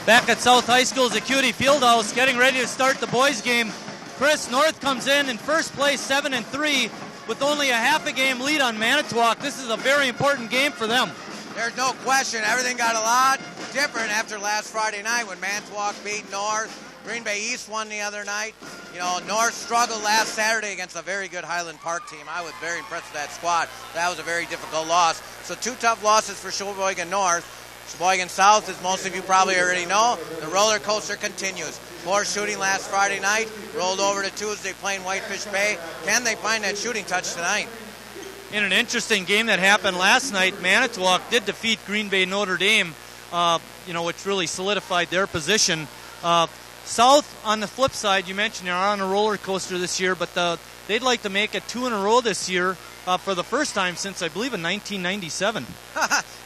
Back at South High School's Acuity Fieldhouse, getting ready to start the boys' game. Chris, North comes in first place, 7-3, with only a half a game lead on Manitowoc. This is a very important game for them. There's no question. Everything got a lot different after last Friday night when Manitowoc beat North. Green Bay East won the other night. You know, North struggled last Saturday against a very good Highland Park team. I was very impressed with that squad. That was a very difficult loss. So 2 tough losses for Sheboygan North. Sheboygan South, as most of you probably already know, the roller coaster continues. Poor shooting last Friday night, rolled over to Tuesday playing Whitefish Bay. Can they find that shooting touch tonight? In an interesting game that happened last night, Manitowoc did defeat Green Bay Notre Dame, which really solidified their position. South, on the flip side, you mentioned they're on a roller coaster this year, but they'd like to make it 2 in a row this year for the first time since, I believe, in 1997.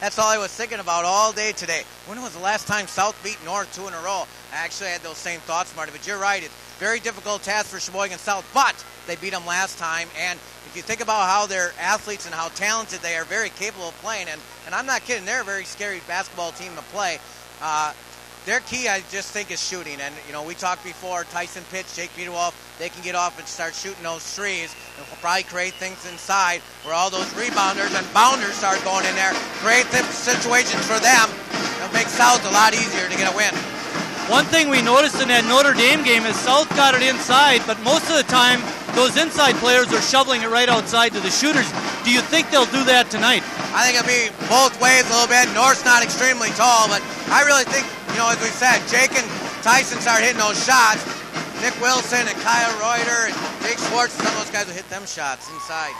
That's all I was thinking about all day today. When was the last time South beat North 2 in a row? I actually had those same thoughts, Marty, but you're right. It's a very difficult task for Sheboygan South, but they beat them last time, and if you think about how they're athletes and how talented they are, very capable of playing, and I'm not kidding, they're a very scary basketball team to play. Their key, I just think, is shooting. And, we talked before, Tyson Pitts, Jake Peterwolf, they can get off and start shooting those threes and will probably create things inside where all those rebounders and bounders start going in there, create the situations for them. It'll make South a lot easier to get a win. One thing we noticed in that Notre Dame game is South got it inside, but most of the time, those inside players are shoveling it right outside to the shooters. Do you think they'll do that tonight? I think it'll be both ways a little bit. North's not extremely tall, but I really think, as we said, Jake and Tyson start hitting those shots. Nick Wilson and Kyle Reuter and Jake Schwartz, some of those guys will hit them shots inside.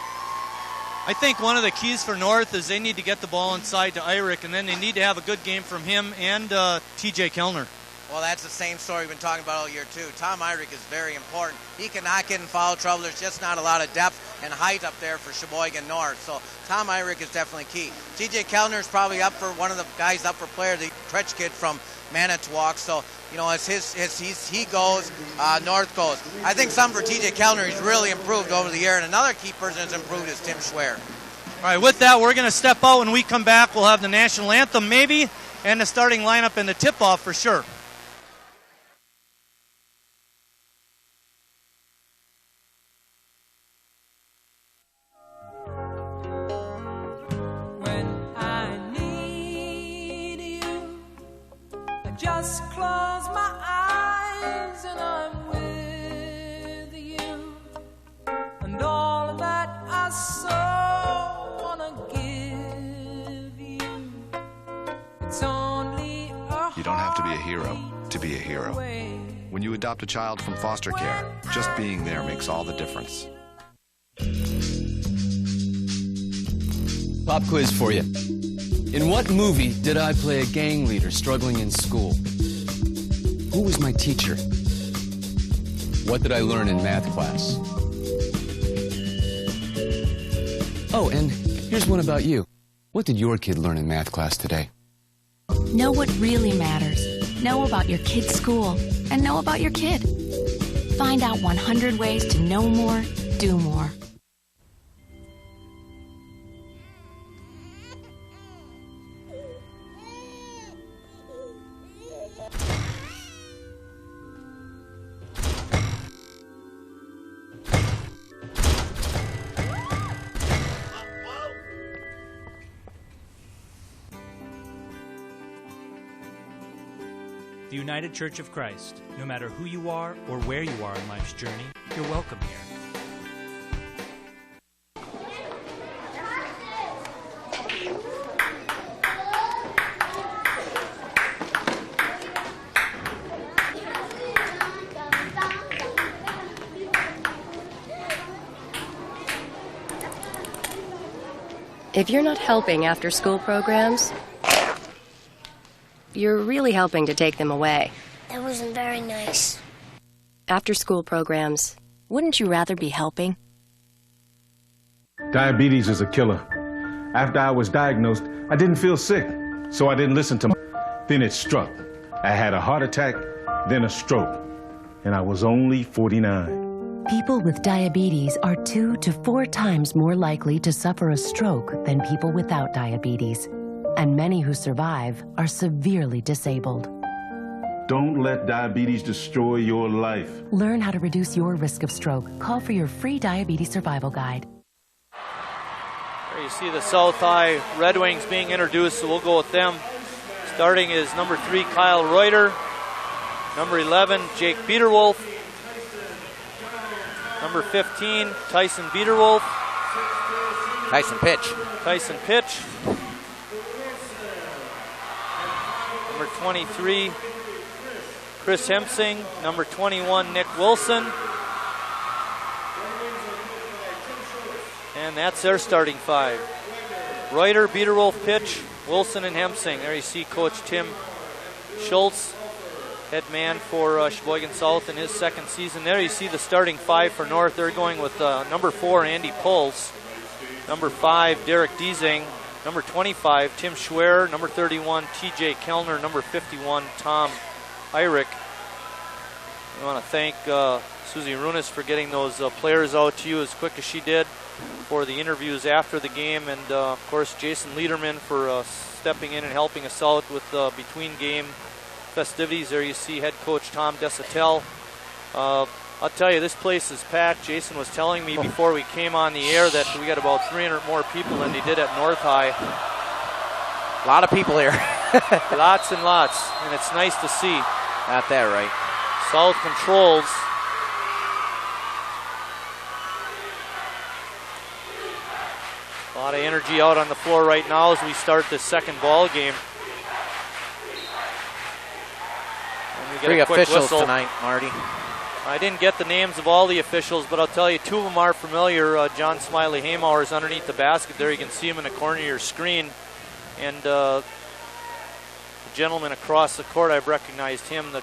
I think one of the keys for North is they need to get the ball inside to Eyrich, and then they need to have a good game from him and T.J. Kellner. Well, that's the same story we've been talking about all year, too. Tom Eyrich is very important. He cannot get in foul trouble. There's just not a lot of depth and height up there for Sheboygan North. So Tom Eyrich is definitely key. T.J. Kellner is probably up for one of the guys up for player, the Kretsch kid from Manitowoc. So, as he goes, North goes. I think something for T.J. Kellner, he's really improved over the year. And another key person that's improved is Tim Schwer. All right, with that, we're going to step out. When we come back, we'll have the national anthem maybe and the starting lineup and the tip-off for sure. Just close my eyes and I'm with you, and all that I so wanna give you, it's only a You don't have to be a hero to be a hero. When you adopt a child from foster care, just being there makes all the difference. Pop quiz for you. In what movie did I play a gang leader struggling in school? Who was my teacher? What did I learn in math class? Oh, and here's one about you. What did your kid learn in math class today? Know what really matters. Know about your kid's school and know about your kid. Find out 100 ways to know more, do more. The United Church of Christ. No matter who you are or where you are in life's journey, you're welcome here. If you're not helping after-school programs, you're really helping to take them away. That wasn't very nice. After-school programs, wouldn't you rather be helping? Diabetes is a killer. After I was diagnosed, I didn't feel sick, so I didn't listen to Then it struck. I had a heart attack, then a stroke, and I was only 49. People with diabetes are 2 to 4 times more likely to suffer a stroke than people without diabetes. And many who survive are severely disabled. Don't let diabetes destroy your life. Learn how to reduce your risk of stroke. Call for your free diabetes survival guide. There you see the South High Red Wings being introduced, so we'll go with them. Starting is number 3, Kyle Reuter. Number 11, Jake Biederwolf. Number 15, Tyson Biederwolf. Tyson Pitch. Tyson Pitch. Number 23, Chris Hemsing. Number 21, Nick Wilson. And that's their starting 5. Reuter, Biederwolf, Pitch, Wilson, and Hemsing. There you see Coach Tim Schultz, head man for Sheboygan South in his second season. There you see the starting 5 for North. They're going with number 4, Andy Puls. Number 5, Derek Diezing. Number 25, Tim Schwer. Number 31, TJ Kellner. Number 51, Tom Eyrich. We want to thank Susie Runas for getting those players out to you as quick as she did for the interviews after the game. And, of course, Jason Liederman for stepping in and helping us out with between-game festivities. There you see head coach Tom Desatel. I'll tell you, this place is packed. Jason was telling me before we came on the air that we got about 300 more people than they did at North High. A lot of people here. Lots and lots, and it's nice to see. Got that right. South controls. A lot of energy out on the floor right now as we start the second ball game. And we get 3 a quick officials whistle tonight, Marty. I didn't get the names of all the officials, but I'll tell you 2 of them are familiar. John Smiley Haymauer is underneath the basket there. You can see him in the corner of your screen. And the gentleman across the court, I've recognized him. The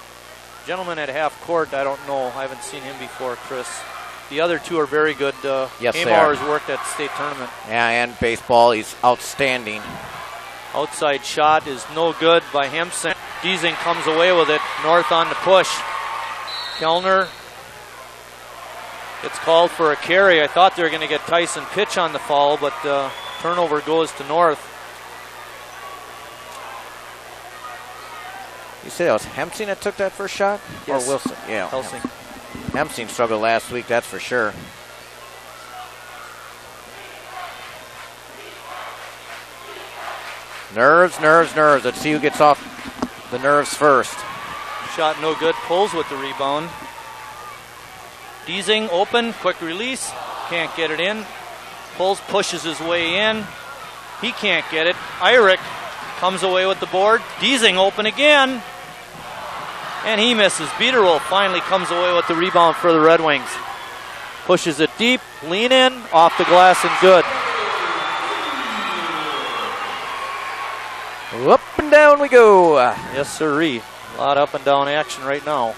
gentleman at half court, I don't know. I haven't seen him before, Chris. The other 2 are very good. Yes, Haymauer has worked at the state tournament. Yeah, and baseball, he's outstanding. Outside shot is no good by Hemsing. Diezing comes away with it. North on the push. Kellner gets called for a carry. I thought they were going to get Tyson Pitch on the foul, but turnover goes to North. You said it was Hemsing that took that first shot? Yes. Or Wilson? Yeah. Helsing. Hemsing struggled last week, that's for sure. Nerves, nerves, nerves. Let's see who gets off the nerves first. Shot no good. Pulls with the rebound. Diezing open, quick release. Can't get it in. Pulls pushes his way in. He can't get it. Eyrich comes away with the board. Diezing open again. And he misses. Biederwolf finally comes away with the rebound for the Red Wings. Pushes it deep, lean in, off the glass and good. Up and down we go. Yes, sirree. A lot of up and down action right now.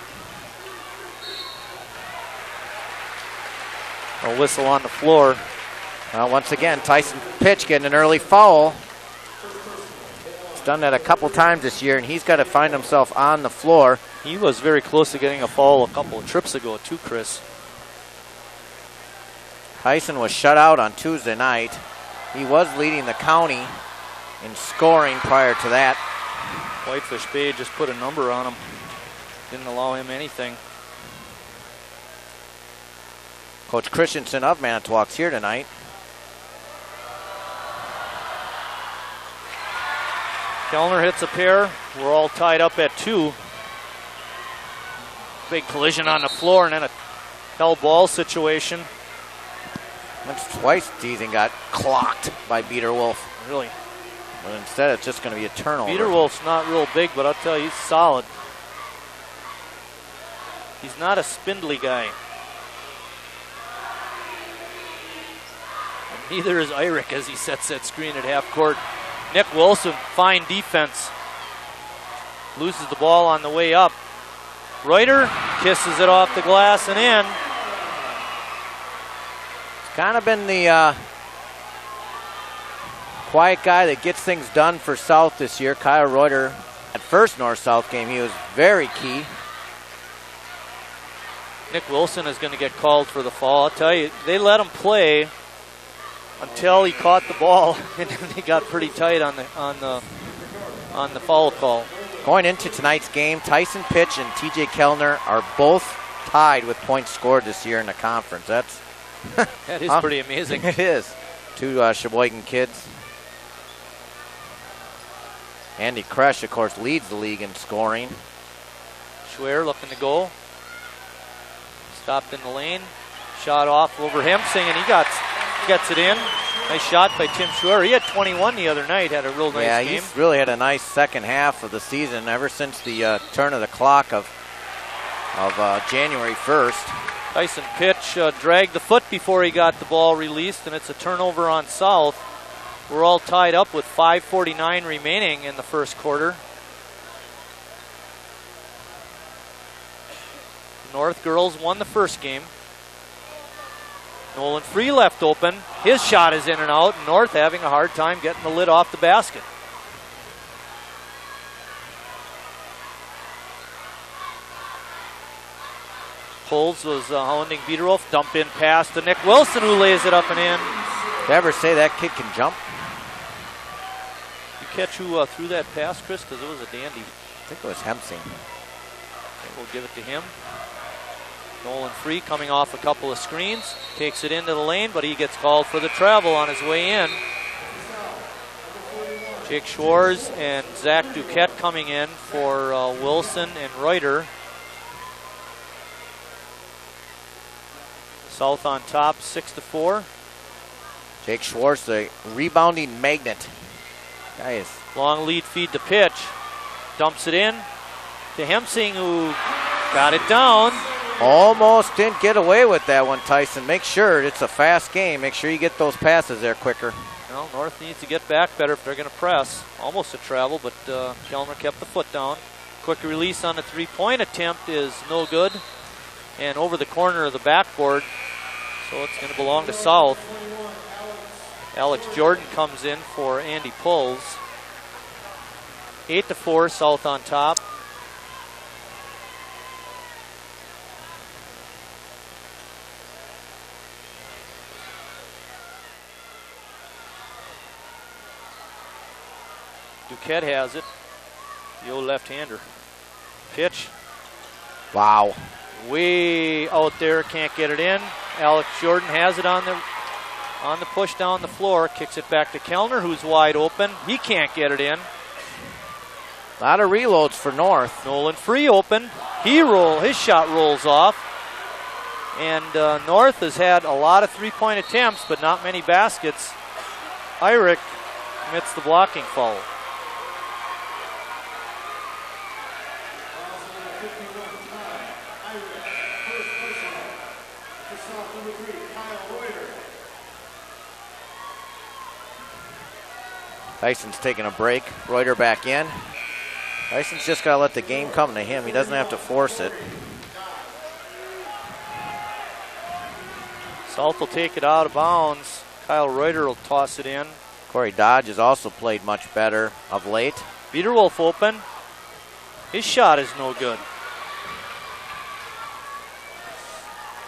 A whistle on the floor. Well, once again, Tyson Pitch getting an early foul. He's done that a couple times this year, and he's got to find himself on the floor. He was very close to getting a foul a couple of trips ago, too, Chris. Tyson was shut out on Tuesday night. He was leading the county in scoring prior to that. Whitefish Bay just put a number on him. Didn't allow him anything. Coach Christensen of Manitowoc's here tonight. Kellner hits a pair. We're all tied up at 2. Big collision on the floor and then a hell ball situation. Once twice Diezing got clocked by Biederwolf. Really? But instead it's just going to be a turnover. Biederwolf's not real big, but I'll tell you, he's solid. He's not a spindly guy. And neither is Eyrich as he sets that screen at half court. Nick Wilson, fine defense. Loses the ball on the way up. Reuter kisses it off the glass and in. It's kind of been the quiet guy that gets things done for South this year. Kyle Reuter, at first North-South game, he was very key. Nick Wilson is going to get called for the foul. I'll tell you, they let him play until he caught the ball, and then they got pretty tight on the foul call. Going into tonight's game, Tyson Pitch and TJ Kellner are both tied with points scored this year in the conference. That is pretty amazing. It is. Two Sheboygan kids. Andy Kresh, of course, leads the league in scoring. Schwer looking to go. Stopped in the lane. Shot off over Hemsing, and he gets it in. Nice shot by Tim Schwer. He had 21 the other night, had a real nice game. Yeah, he's really had a nice second half of the season ever since the turn of the clock of January 1st. Tyson Pitch dragged the foot before he got the ball released, and it's a turnover on South. We're all tied up with 5:49 remaining in the first quarter. North girls won the first game. Nolan Free left open. His shot is in and out. North having a hard time getting the lid off the basket. Pulls was hounding Biederhoff. Dump in pass to Nick Wilson, who lays it up and in. Did you ever say that kid can jump? You catch who threw that pass, Chris? Because it was a dandy. I think it was Hemsing. Okay, we'll give it to him. Nolan Free coming off a couple of screens. Takes it into the lane, but he gets called for the travel on his way in. Jake Schwartz and Zach Duquette coming in for Wilson and Reuter. South on top, 6-4. Jake Schwartz, the rebounding magnet. Guys. Long lead feed to Pitch. Dumps it in to Hemsing, who got it down. Almost didn't get away with that one, Tyson. Make sure it's a fast game. Make sure you get those passes there quicker. Well, North needs to get back better if they're going to press. Almost a travel, but Kellner kept the foot down. Quick release on the three-point attempt is no good. And over the corner of the backboard, so it's going to belong to South. Alex Jordan comes in for Andy Pulls. 8-4, South on top. Duquette has it. The old left-hander. Pitch. Wow. Way out there, can't get it in. Alex Jordan has it on the push down the floor. Kicks it back to Kellner, who's wide open. He can't get it in. A lot of reloads for North. Nolan Free open. His shot rolls off. And North has had a lot of three-point attempts, but not many baskets. Eyrich commits the blocking foul. Tyson's taking a break. Reuter back in. Tyson's just got to let the game come to him. He doesn't have to force it. South will take it out of bounds. Kyle Reuter will toss it in. Corey Dodge has also played much better of late. Biederwolf open. His shot is no good.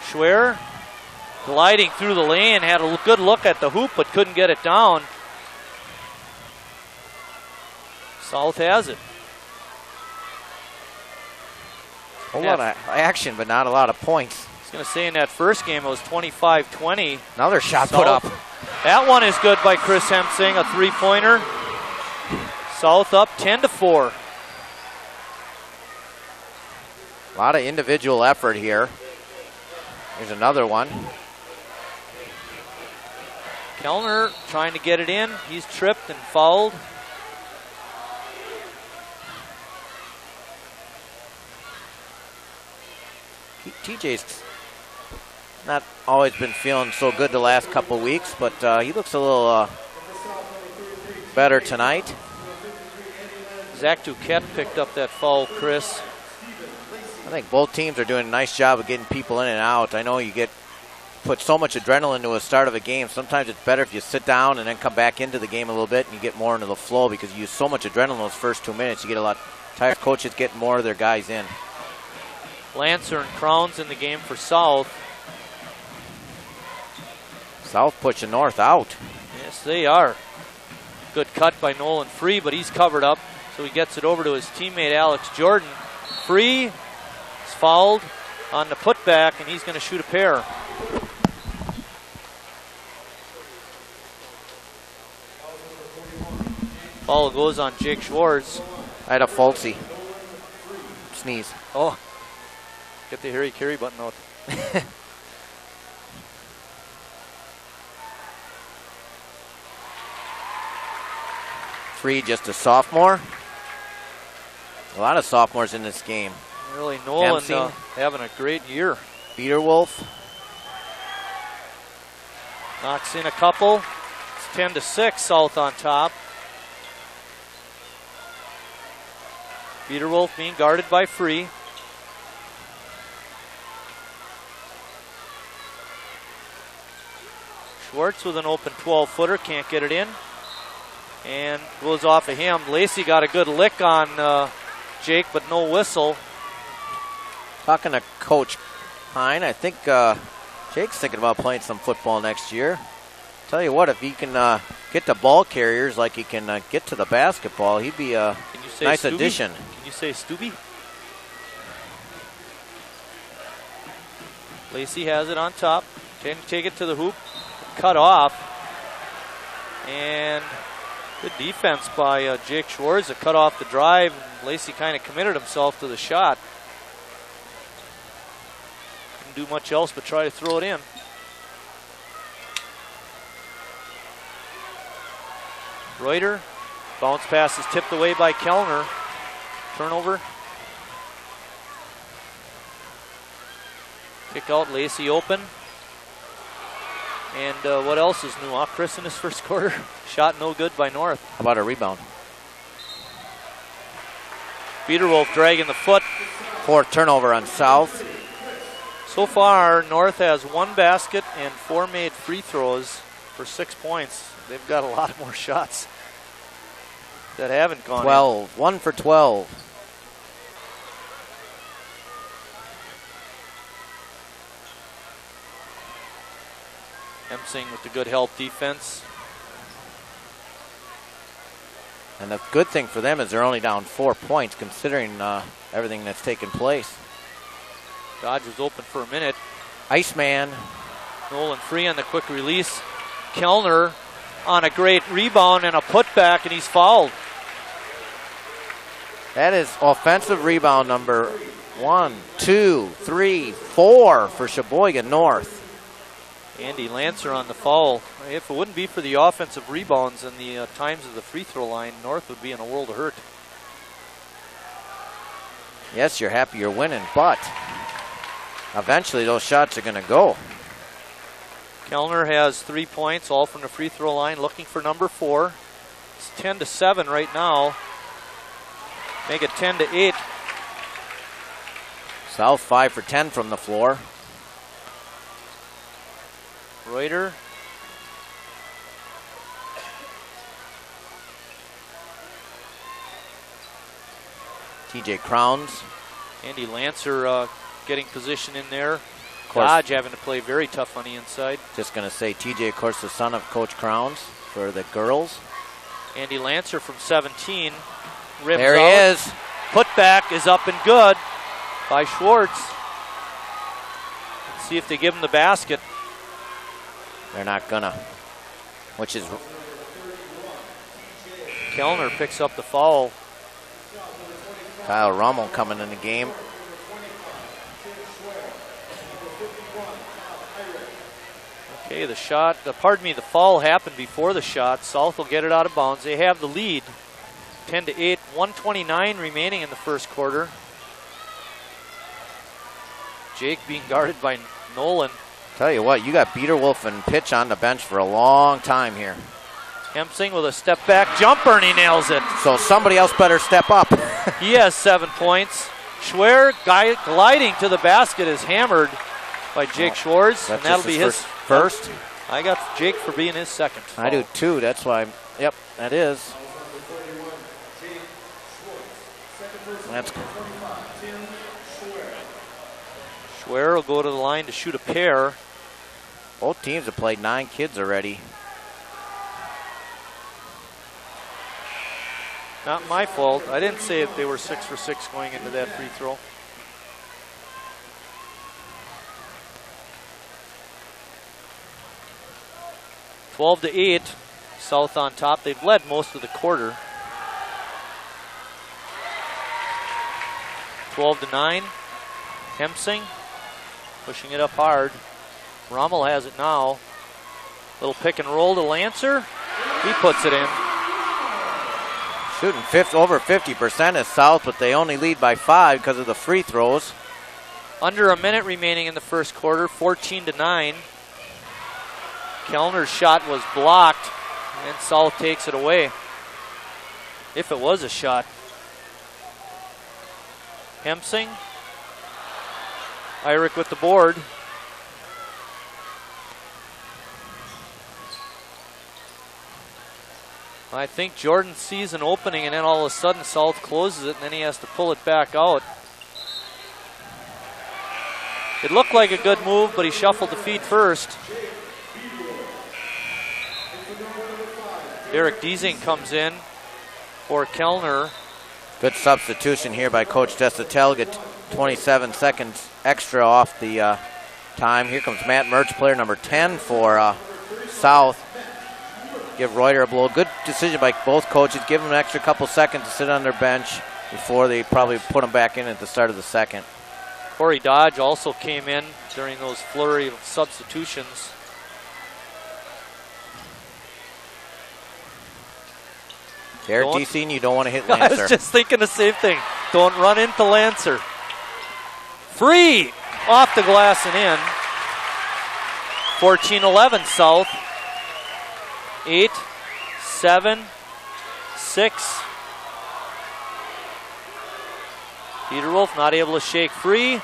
Schwer gliding through the lane, had a good look at the hoop, but couldn't get it down. South has it. A lot of action, but not a lot of points. I was going to say in that first game it was 25-20. Another shot South, put up. That one is good by Chris Hemsing, a three-pointer. South up 10-4. A lot of individual effort here. Here's another one. Kellner trying to get it in. He's tripped and fouled. TJ's not always been feeling so good the last couple weeks, but he looks a little better tonight. Zach Duquette picked up that foul, Chris. I think both teams are doing a nice job of getting people in and out. I know you put so much adrenaline into a start of a game. Sometimes it's better if you sit down and then come back into the game a little bit and you get more into the flow, because you use so much adrenaline those first 2 minutes. You get a lot tired coaches getting more of their guys in. Lancer and Crowns in the game for South. South pushing North out. Yes, they are. Good cut by Nolan Free, but he's covered up. So he gets it over to his teammate Alex Jordan. Free, is fouled on the putback, and he's going to shoot a pair. Foul goes on Jake Schwartz. I had a falsy. Sneeze. Oh, get the Harry Carey button out. Free, just a sophomore. A lot of sophomores in this game. Really, Nolan having a great year. Peterwolf. Knocks in a couple. It's 10-6, South on top. Peterwolf being guarded by Free. Schwartz with an open 12-footer, can't get it in. And goes off of him. Lacey got a good lick on Jake, but no whistle. Talking to Coach Hine, I think Jake's thinking about playing some football next year. Tell you what, if he can get to ball carriers like he can get to the basketball, he'd be a nice addition. Can you say Stubby? Lacey has it on top. Can take it to the hoop. Cut off. And good defense by Jake Schwartz to cut off the drive. Lacey kind of committed himself to the shot. Didn't do much else but try to throw it in. Reuter, bounce pass is tipped away by Kellner. Turnover. Kick out, Lacey open. And what else is new? Chris in his first quarter. Shot no good by North. How about a rebound? Peterwolf dragging the foot. Fourth turnover on South. So far, North has 1 basket and 4 made free throws for 6 points. They've got a lot more shots that haven't gone 12. In. 1 for 12. Emsing with the good help defense. And the good thing for them is they're only down 4 points considering everything that's taken place. Dodge was open for a minute. Iceman. Nolan Free on the quick release. Kellner on a great rebound and a putback, and he's fouled. That is offensive rebound number 1, 2, 3, 4 for Sheboygan North. Andy Lancer on the foul. If it wouldn't be for the offensive rebounds and the times of the free throw line, North would be in a world of hurt. Yes, you're happy you're winning, but eventually those shots are going to go. Kellner has 3 points, all from the free throw line, looking for number 4. It's 10-7 right now. Make it 10-8. South 5 for 10 from the floor. Reuter. TJ Crowns. Andy Lancer getting position in there. Dodge having to play very tough on the inside. Just going to say TJ, of course, the son of Coach Crowns for the girls. Andy Lancer from 17. Rims there he out. is. Putback is up and good by Schwartz. Let's see if they give him the basket. They're not gonna. Which is. Kellner picks up the foul. Kyle Rommel coming in the game. Okay, the shot, the foul happened before the shot. South will get it out of bounds. They have the lead. 10-8, 1:29 remaining in the first quarter. Jake being guarded by Nolan. Tell you what, you got Peterwolf and Pitch on the bench for a long time here. Emsing with a step back jumper, and he nails it. So somebody else better step up. He has 7 points. Schwer gliding to the basket is hammered by Jake Schwartz, and that'll be his first. I got Jake for being his second. I do too. That's why. Yep, that is. That's Schwer will go to the line to shoot a pair. Both teams have played 9 kids already. Not my fault. I didn't say if they were 6 for 6 going into that free throw. (12-8). South on top. They've led most of the quarter. 12-9. Hemsing pushing it up hard. Rommel has it now. Little pick and roll to Lancer. He puts it in. Shooting over 50% is South, but they only lead by 5 because of the free throws. Under a minute remaining in the first quarter, 14-9. Kellner's shot was blocked, and South takes it away. If it was a shot. Hemsing. Irick with the board. I think Jordan sees an opening, and then all of a sudden South closes it, and then he has to pull it back out. It looked like a good move, but he shuffled the feet first. Derek Deasing comes in for Kellner. Good substitution here by Coach Desatel. Get 27 seconds extra off the time. Here comes Matt Mertz, player number 10 for South. Give Reuter a blow. Good decision by both coaches. Give them an extra couple seconds to sit on their bench before they probably put them back in at the start of the second. Corey Dodge also came in during those flurry of substitutions. Derek Deasing, you don't want to hit Lancer. I was just thinking the same thing. Don't run into Lancer. Free! Off the glass and in. 14-11 South. 8, 7, 6. Peter Wolf not able to shake free.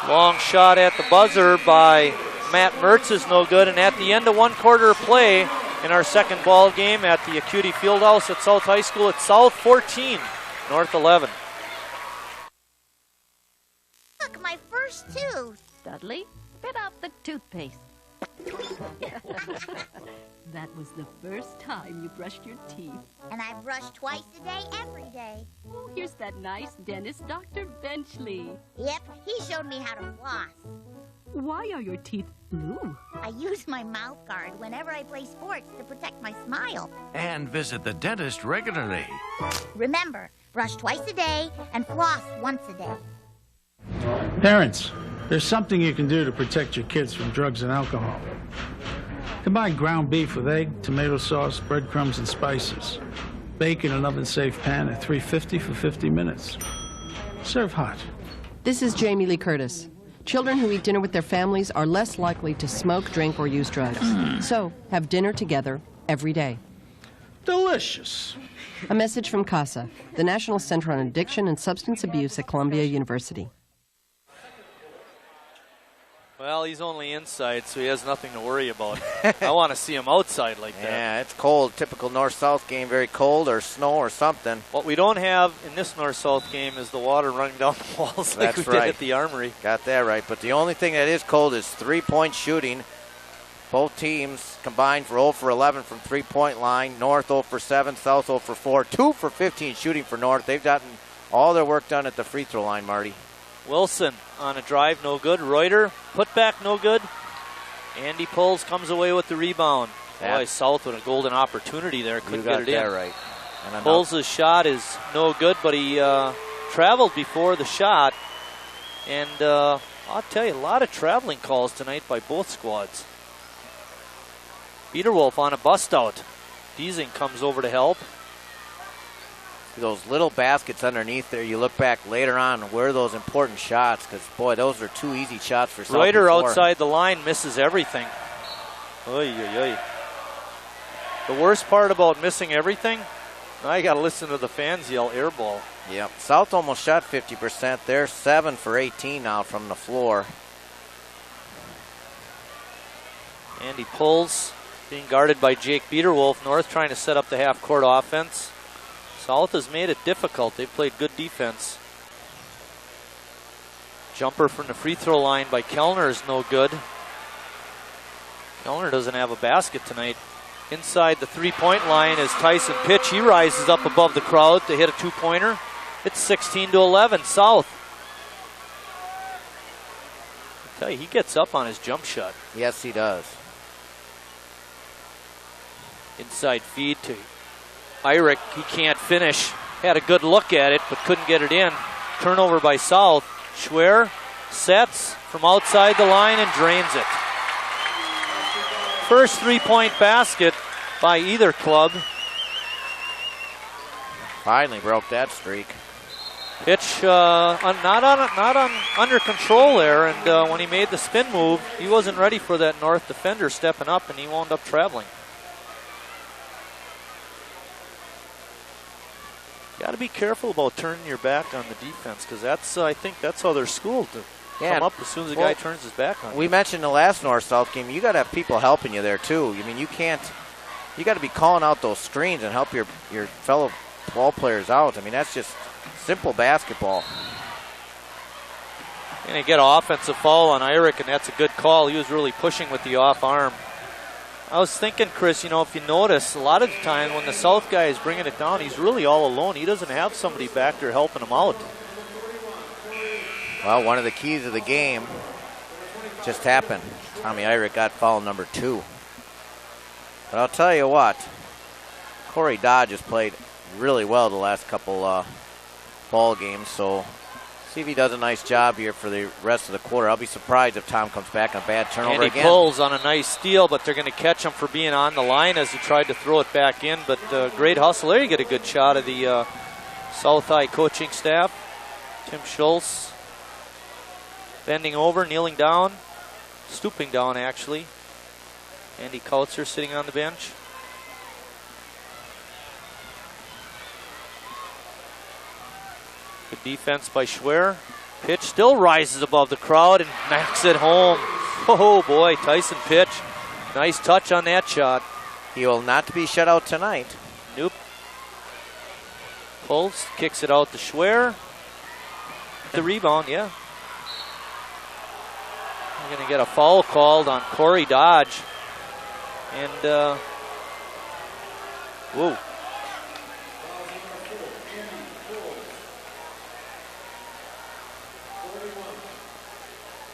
Long shot at the buzzer by Matt Mertz is no good. And at the end of one quarter of play in our second ball game at the Acuity Fieldhouse at South High School, it's South 14, North 11. Look, my first tooth. Dudley, spit out the toothpaste. That was the first time you brushed your teeth. And I brush twice a day, every day. Oh, here's that nice dentist, Dr. Benchley. Yep, he showed me how to floss. Why are your teeth blue? I use my mouth guard whenever I play sports to protect my smile. And visit the dentist regularly. Remember, brush twice a day and floss once a day. Parents, there's something you can do to protect your kids from drugs and alcohol. Combine ground beef with egg, tomato sauce, breadcrumbs, and spices. Bake in an oven-safe pan at 350 for 50 minutes. Serve hot. This is Jamie Lee Curtis. Children who eat dinner with their families are less likely to smoke, drink, or use drugs. So, have dinner together every day. Delicious. A message from CASA, the National Center on Addiction and Substance Abuse at Columbia University. Well, he's only inside, so he has nothing to worry about. I want to see him outside like that. Yeah, it's cold. Typical north-south game, very cold, or snow or something. What we don't have in this north-south game is the water running down the walls like we did at the Armory. Got that right. But the only thing that is cold is three-point shooting. Both teams combined for 0 for 11 from three-point line. North 0 for 7, South 0 for 4. 2 for 15 shooting for North. They've gotten all their work done at the free throw line, Marty. Wilson on a drive, no good. Reuter, put back, no good. Andy Pulls comes away with the rebound. Boy, South with a golden opportunity there. Couldn't get it in. Right. Pulls' shot is no good, but he traveled before the shot. And I'll tell you, a lot of traveling calls tonight by both squads. Peterwolf on a bust out. Deasing comes over to help. Those little baskets underneath there, you look back later on, where those important shots, because, boy, those are 2 easy shots for South. Reuter outside the line misses everything. Oy, oy, oy. The worst part about missing everything, now you got to listen to the fans yell air ball. Yep. South almost shot 50%. They're 7 for 18 now from the floor. Andy Pulls being guarded by Jake Biederwolf. North trying to set up the half-court offense. South has made it difficult. They've played good defense. Jumper from the free throw line by Kellner is no good. Kellner doesn't have a basket tonight. inside the three-point line is Tyson Pitch. He rises up above the crowd to hit a two-pointer. It's 16-11, South. I tell you, he gets up on his jump shot. Yes, he does. Inside feed to Irick. He can't finish. Had a good look at it, but couldn't get it in. Turnover by South. Schwer sets from outside the line and drains it. First three-point basket by either club. Finally broke that streak. Pitch not under control there, and when he made the spin move, he wasn't ready for that North defender stepping up, and he wound up traveling. Got to be careful about turning your back on the defense, because I think that's how they're schooled to come up as soon as the guy turns his back on you. We mentioned the last North-South game, you got to have people helping you there too. I mean, you got to be calling out those screens and help your fellow ball players out. I mean, that's just simple basketball. And they get an offensive foul on Irick, and that's a good call. He was really pushing with the off arm. I was thinking, Chris, if you notice, a lot of the time when the South guy is bringing it down, he's really all alone. He doesn't have somebody back there helping him out. Well, one of the keys of the game just happened. Tommy Irick got foul number 2. But I'll tell you what, Corey Dodge has played really well the last couple ball games, so see if he does a nice job here for the rest of the quarter. I'll be surprised if Tom comes back on a bad turnover again. And he pulls on a nice steal, but they're going to catch him for being on the line as he tried to throw it back in. But great hustle there. You get a good shot of the South High coaching staff. Tim Schultz bending over, kneeling down, stooping down actually. Andy Kautzer sitting on the bench. Good defense by Schwer. Pitch still rises above the crowd and knocks it home. Oh boy, Tyson Pitch. Nice touch on that shot. He will not be shut out tonight. Nope. Pulls, kicks it out to Schwer. The rebound, yeah. We're going to get a foul called on Corey Dodge. And, whoa.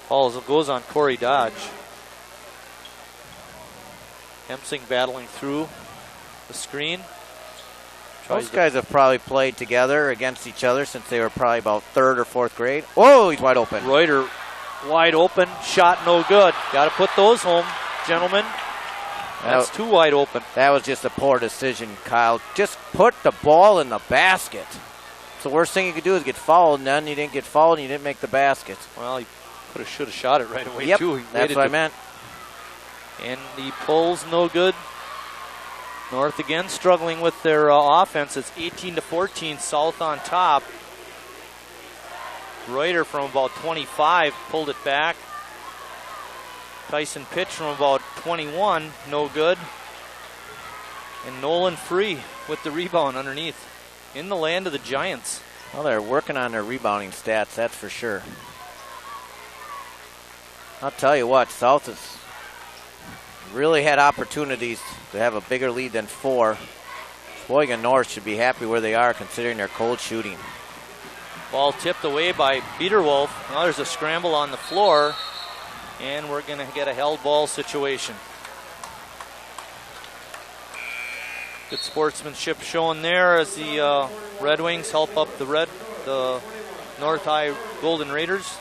Foul goes on Corey Dodge. Hemsing battling through the screen. Those guys have probably played together against each other since they were probably about 3rd or 4th grade. Oh, he's wide open. Reuter wide open, shot no good. Got to put those home, gentlemen. That's too wide open. That was just a poor decision, Kyle. Just put the ball in the basket. So the worst thing you could do is get fouled, and then you didn't get fouled and you didn't make the basket. Well, he should have shot it right away, yep, too. That's what I meant. And the pulls no good. North again struggling with their offense. It's 18-14, South on top. Reuter from about 25 pulled it back. Tyson Pitch from about 21, no good. And Nolan Free with the rebound underneath. In the land of the Giants. Well, they're working on their rebounding stats, that's for sure. I'll tell you what, South has really had opportunities to have a bigger lead than 4. Sheboygan North should be happy where they are considering their cold shooting. Ball tipped away by Biederwolf. Now there's a scramble on the floor, and we're going to get a held ball situation. Good sportsmanship shown there as the Red Wings help up the North High Golden Raiders.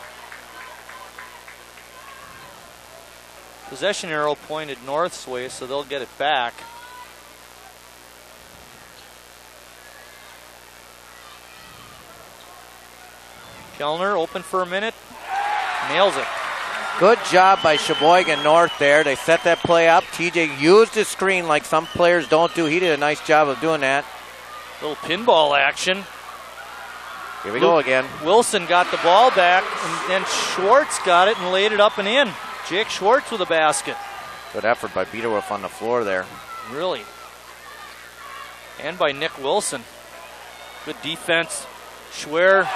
Possession arrow pointed North's way, so they'll get it back. Kellner open for a minute, nails it. Good job by Sheboygan North there. They set that play up. TJ used his screen like some players don't do. He did a nice job of doing that. Little pinball action. Here we go again. Wilson got the ball back, and then Schwartz got it and laid it up and in. Jake Schwartz with a basket. Good effort by Biederwolf on the floor there. Really. And by Nick Wilson. Good defense. Schwer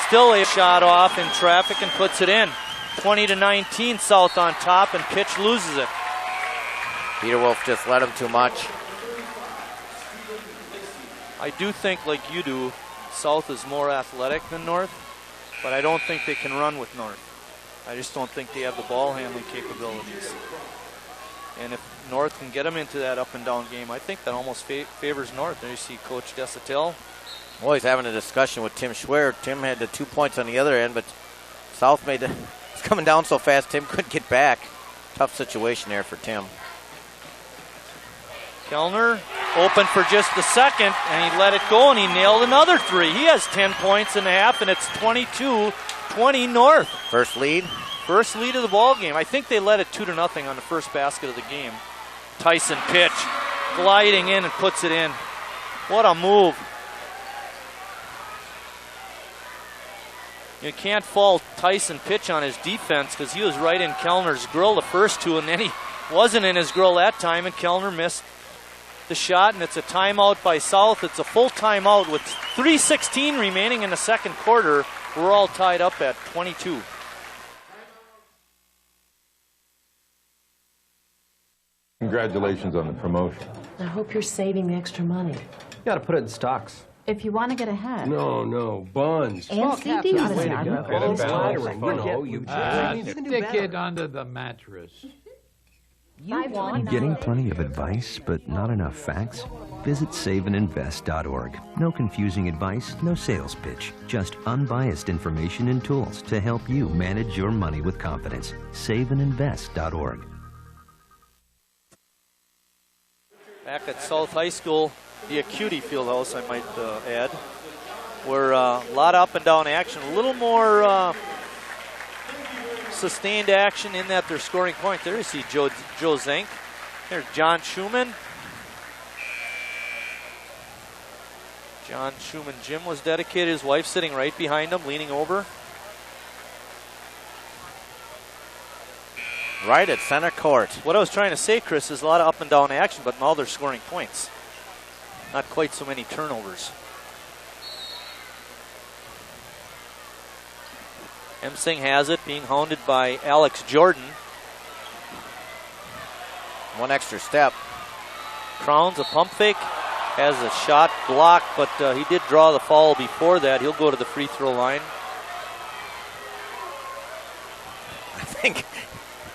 still a shot off in traffic and puts it in. 20-19, South on top, and Pitch loses it. Peter Wolf just led him too much. I do think, like you do, South is more athletic than North, but I don't think they can run with North. I just don't think they have the ball handling capabilities. And if North can get them into that up and down game, I think that almost favors North. There you see Coach Desatel. Well, he's having a discussion with Tim Schwer. Tim had the 2 points on the other end, but South made it. It's coming down so fast, Tim couldn't get back. Tough situation there for Tim. Kellner open for just a second, and he let it go, and he nailed another three. He has 10 points in the half, and it's 22-20 North. First lead? First lead of the ball game. I think they led it 2-0 on the first basket of the game. Tyson pitch, gliding in and puts it in. What a move. You can't fault Tyson pitch on his defense because he was right in Kellner's grill the first two, and then he wasn't in his grill that time, and Kellner missed the shot, and it's a timeout by South. It's a full timeout with 3:16 remaining in the second quarter. We're all tied up at 22. Congratulations on the promotion. I hope you're saving the extra money. You got to put it in stocks. If you want to get ahead. No, bonds. And CDs. Stick it under the mattress. Getting plenty of advice, but not enough facts? Visit saveandinvest.org. No confusing advice, no sales pitch. Just unbiased information and tools to help you manage your money with confidence. Saveandinvest.org. Back at South High School, the Acuity Fieldhouse, I might add, where a lot of up and down action, a little more sustained action in that they're scoring points. There you see Joe Zink. There's John Schumann. John Schumann gym was dedicated. His wife sitting right behind him, leaning over. Right at center court. What I was trying to say, Chris, is a lot of up and down action, but now they're scoring points. Not quite so many turnovers. Emsing has it, being hounded by Alex Jordan. One extra step. Crowns a pump fake, has a shot blocked, but he did draw the foul before that. He'll go to the free throw line. I think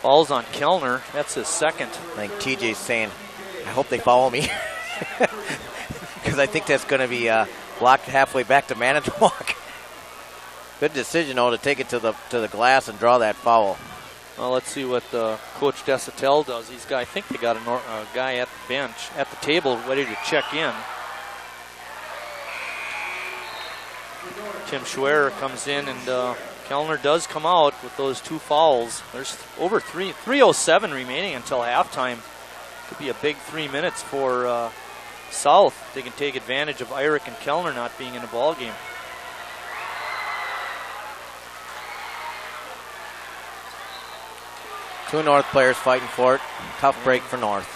foul's on Kellner. That's his second. I think TJ's saying, I hope they follow me. Because I think that's going to be blocked halfway back to Manitowoc. Good decision, though, to take it to the glass and draw that foul. Well, let's see what Coach Desatel does. I think they got a guy at the bench, at the table, ready to check in. Tim Schwer comes in, and Kellner does come out with those two fouls. There's over 3:07 remaining until halftime. Could be a big 3 minutes for South. They can take advantage of Eyrich and Kellner not being in the ball game. Two North players fighting for it. Tough break for North.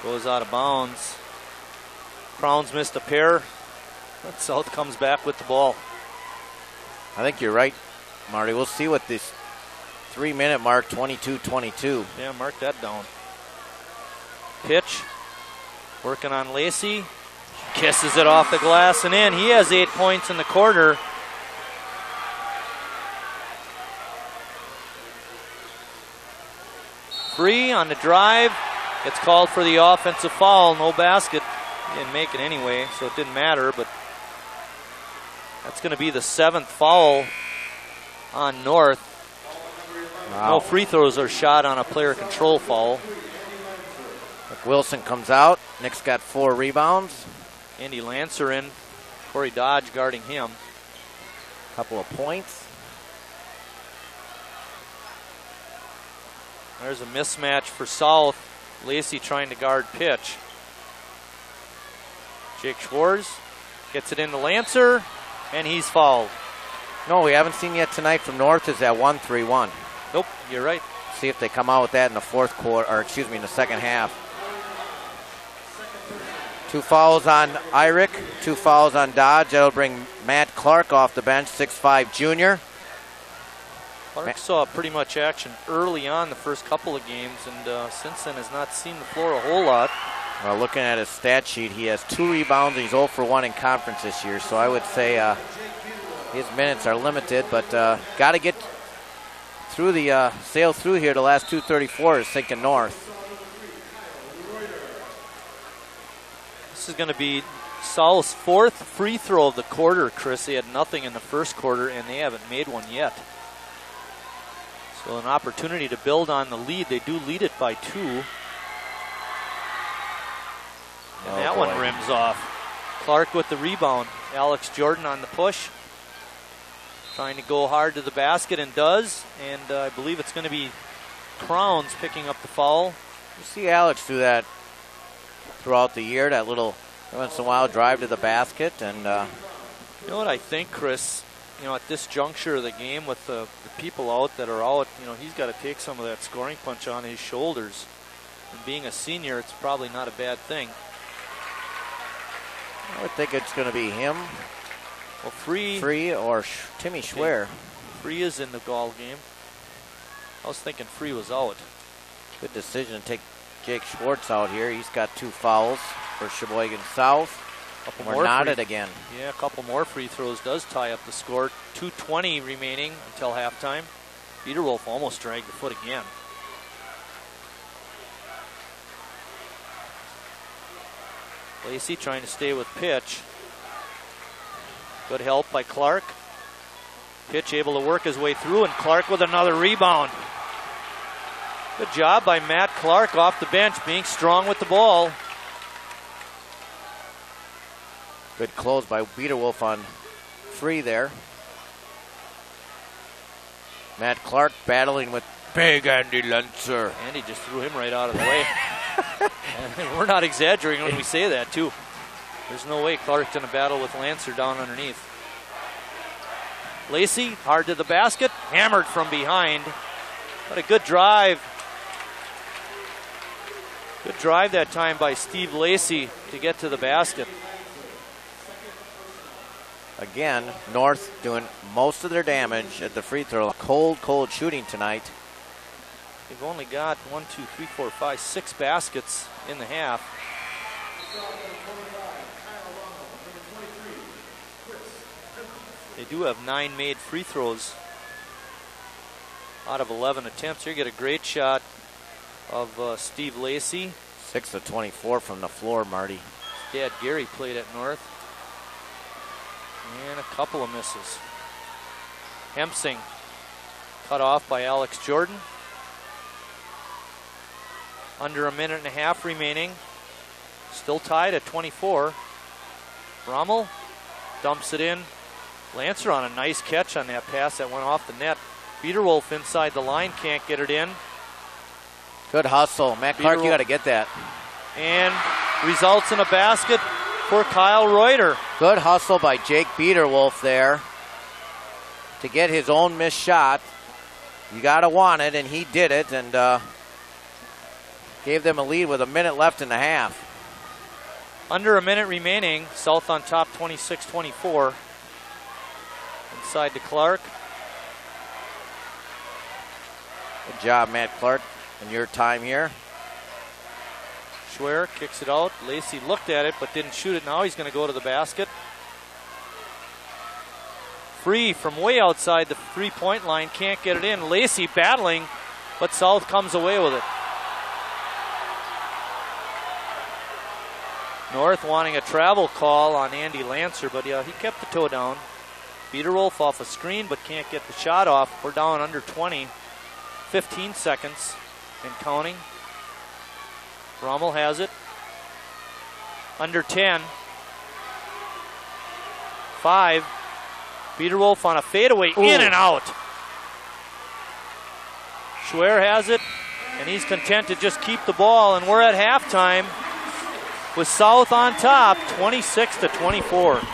Goes out of bounds. Crowns missed a pair. But South comes back with the ball. I think you're right, Marty. We'll see what this 3 minute mark, 22-22. Yeah, mark that down. Pitch. Working on Lacey. Kisses it off the glass and in. He has 8 points in the quarter. Free on the drive. It's called for the offensive foul. No basket. He didn't make it anyway, so it didn't matter, but that's going to be the 7th foul on North. Wow. No free throws are shot on a player control foul. Wilson comes out. Nick's got 4 rebounds. Andy Lancer in. Corey Dodge guarding him. Couple of points. There's a mismatch for South. Lacey trying to guard pitch. Jake Schwartz gets it into Lancer, and he's fouled. No, we haven't seen yet tonight from North is that 1-3-1. Nope, you're right. See if they come out with that in the fourth quarter, or excuse me, in the second half. 2 fouls on Eyrich, 2 fouls on Dodge. That'll bring Matt Clark off the bench, 6'5" junior. Clark saw pretty much action early on the first couple of games, and since then has not seen the floor a whole lot. Well, looking at his stat sheet, he has 2 rebounds and he's 0 for 1 in conference this year. So I would say his minutes are limited, but got to get through the sail through here. The last 2:34 is thinking north. This is going to be South's 4th free throw of the quarter, Chris. They had nothing in the first quarter, and they haven't made one yet. So an opportunity to build on the lead. They do lead it by 2. And that one rims off. Clark with the rebound. Alex Jordan on the push. Trying to go hard to the basket and does. And I believe it's going to be Crowns picking up the foul. You see Alex do that throughout the year, that little once in a while drive to the basket. And you know what I think, Chris? You know, at this juncture of the game with the people out that are out, you know, he's got to take some of that scoring punch on his shoulders. And being a senior, it's probably not a bad thing. I would think it's going to be him. Well, Free or Timmy Schwer. Free is in the Gall game. I was thinking Free was out. Good decision to take Jake Schwartz out here. He's got 2 fouls for Sheboygan South. We're knotted again. Yeah, a couple more free throws does tie up the score. 2:20 remaining until halftime. Biederwolf almost dragged the foot again. Lacey trying to stay with Pitch. Good help by Clark. Pitch able to work his way through, and Clark with another rebound. Good job by Matt Clark off the bench, being strong with the ball. Good close by Biederwolf on Free there. Matt Clark battling with big Andy Lenzer. Andy just threw him right out of the way. And we're not exaggerating when we say that, too. There's no way Clark's going to battle with Lancer down underneath. Lacey, hard to the basket, hammered from behind. What a good drive. Good drive that time by Steve Lacey to get to the basket. Again, North doing most of their damage at the free throw. Cold shooting tonight. They've only got 6 baskets in the half. They do have 9 made free throws out of 11 attempts. Here you get a great shot of Steve Lacey. 6 of 24 from the floor, Marty. His dad Gary played at North. And a couple of misses. Hempsing cut off by Alex Jordan. Under a minute and a half remaining. Still tied at 24. Rommel dumps it in. Lancer on a nice catch on that pass that went off the net. Biederwolf inside the line, can't get it in. Good hustle. Matt Clark, you got to get that. And results in a basket for Kyle Reuter. Good hustle by Jake Biederwolf there to get his own missed shot. You got to want it, and he did it, and gave them a lead with a minute left in the half. Under a minute remaining, South on top 26-24. Inside to Clark. Good job, Matt Clark, in your time here. Schwer kicks it out. Lacey looked at it but didn't shoot it. Now he's going to go to the basket. Free from way outside the three-point line. Can't get it in. Lacey battling, but South comes away with it. North wanting a travel call on Andy Lancer, but yeah, he kept the toe down. Biederwolf off a screen, but can't get the shot off. We're down under 20. 15 seconds and counting. Rommel has it. Under 10. 5. Biederwolf on a fadeaway. Ooh. In and out. Schwer has it, and he's content to just keep the ball, and we're at halftime with South on top, 26-24.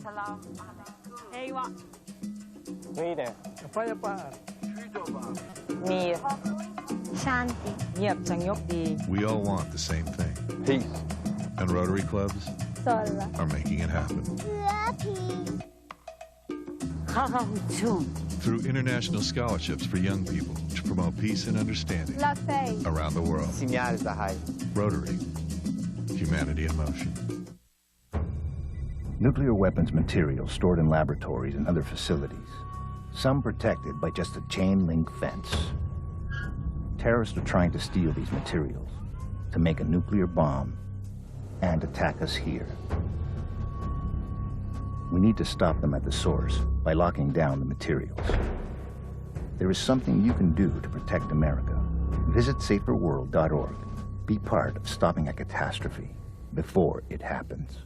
Salam. Hey, what? Hey there. Apa? ดี Shanti. เงียบสงบดี We all want the same thing. Peace. And Rotary clubs Sola. are making it happen. Happy. Through international scholarships for young people to promote peace and understanding La Fei. around the world. Rotary. Humanity in motion. Nuclear weapons material stored in laboratories and other facilities, some protected by just a chain-link fence. Terrorists are trying to steal these materials to make a nuclear bomb and attack us here. We need to stop them at the source by locking down the materials. There is something you can do to protect America. Visit saferworld.org. Be part of stopping a catastrophe before it happens.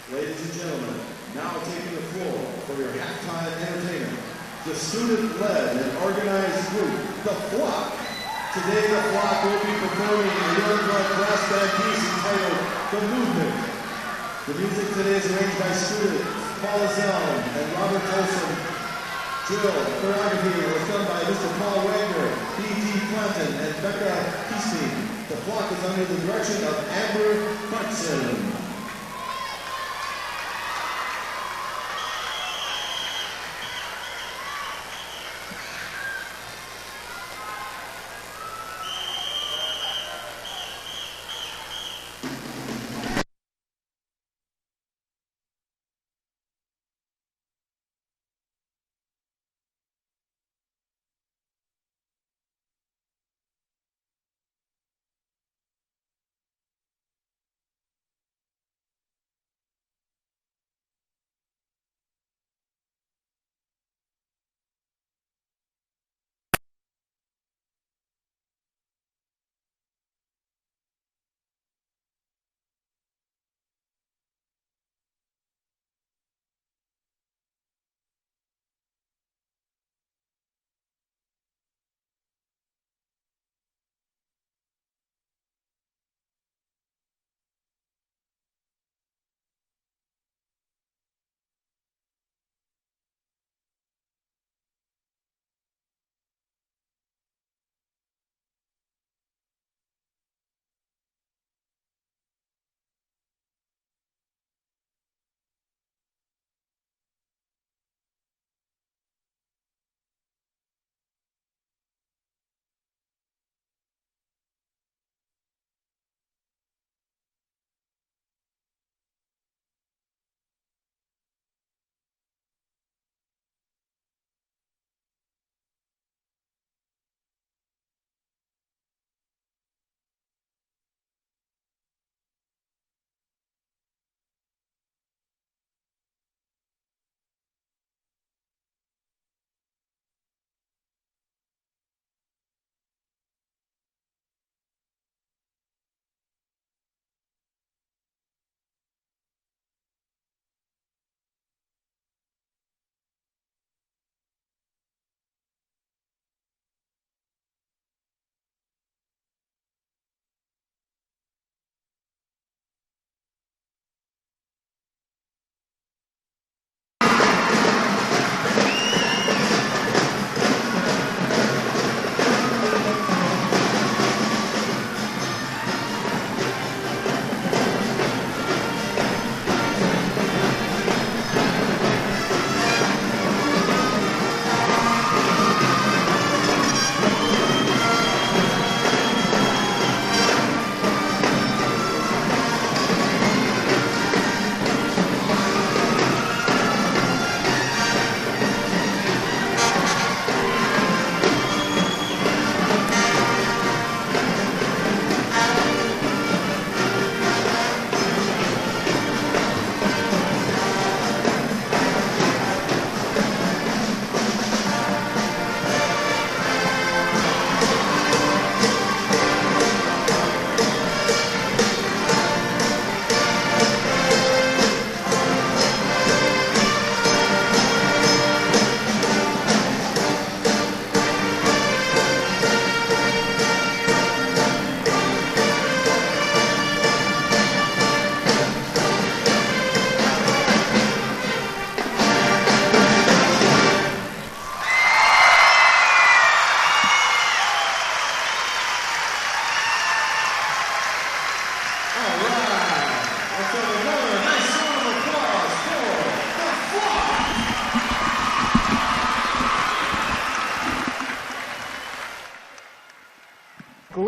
Ladies and gentlemen, now taking the floor for your halftime entertainment, the student-led and organized group, The Flock. Today, The Flock will be performing a young-blood brass band piece entitled The Movement. The music today is arranged by students Paul Zell and Robert Olson. Drill choreography was done by Mr. Paul Wagner, B.T. Clinton, and Becca Keesting. The Flock is under the direction of Amber Hudson.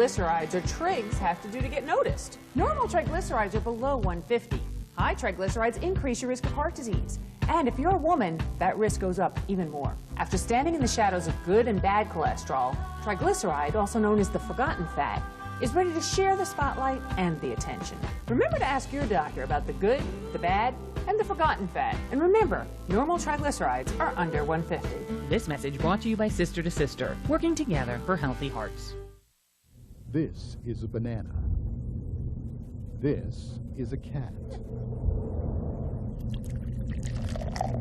triglycerides or trigs have to do to get noticed? Normal triglycerides are below 150. High triglycerides increase your risk of heart disease. And if you're a woman, that risk goes up even more. After standing in the shadows of good and bad cholesterol, triglyceride, also known as the forgotten fat, is ready to share the spotlight and the attention. Remember to ask your doctor about the good, the bad, and the forgotten fat. And remember, normal triglycerides are under 150. This message brought to you by Sister to Sister, working together for healthy hearts. This is a banana. This is a cat.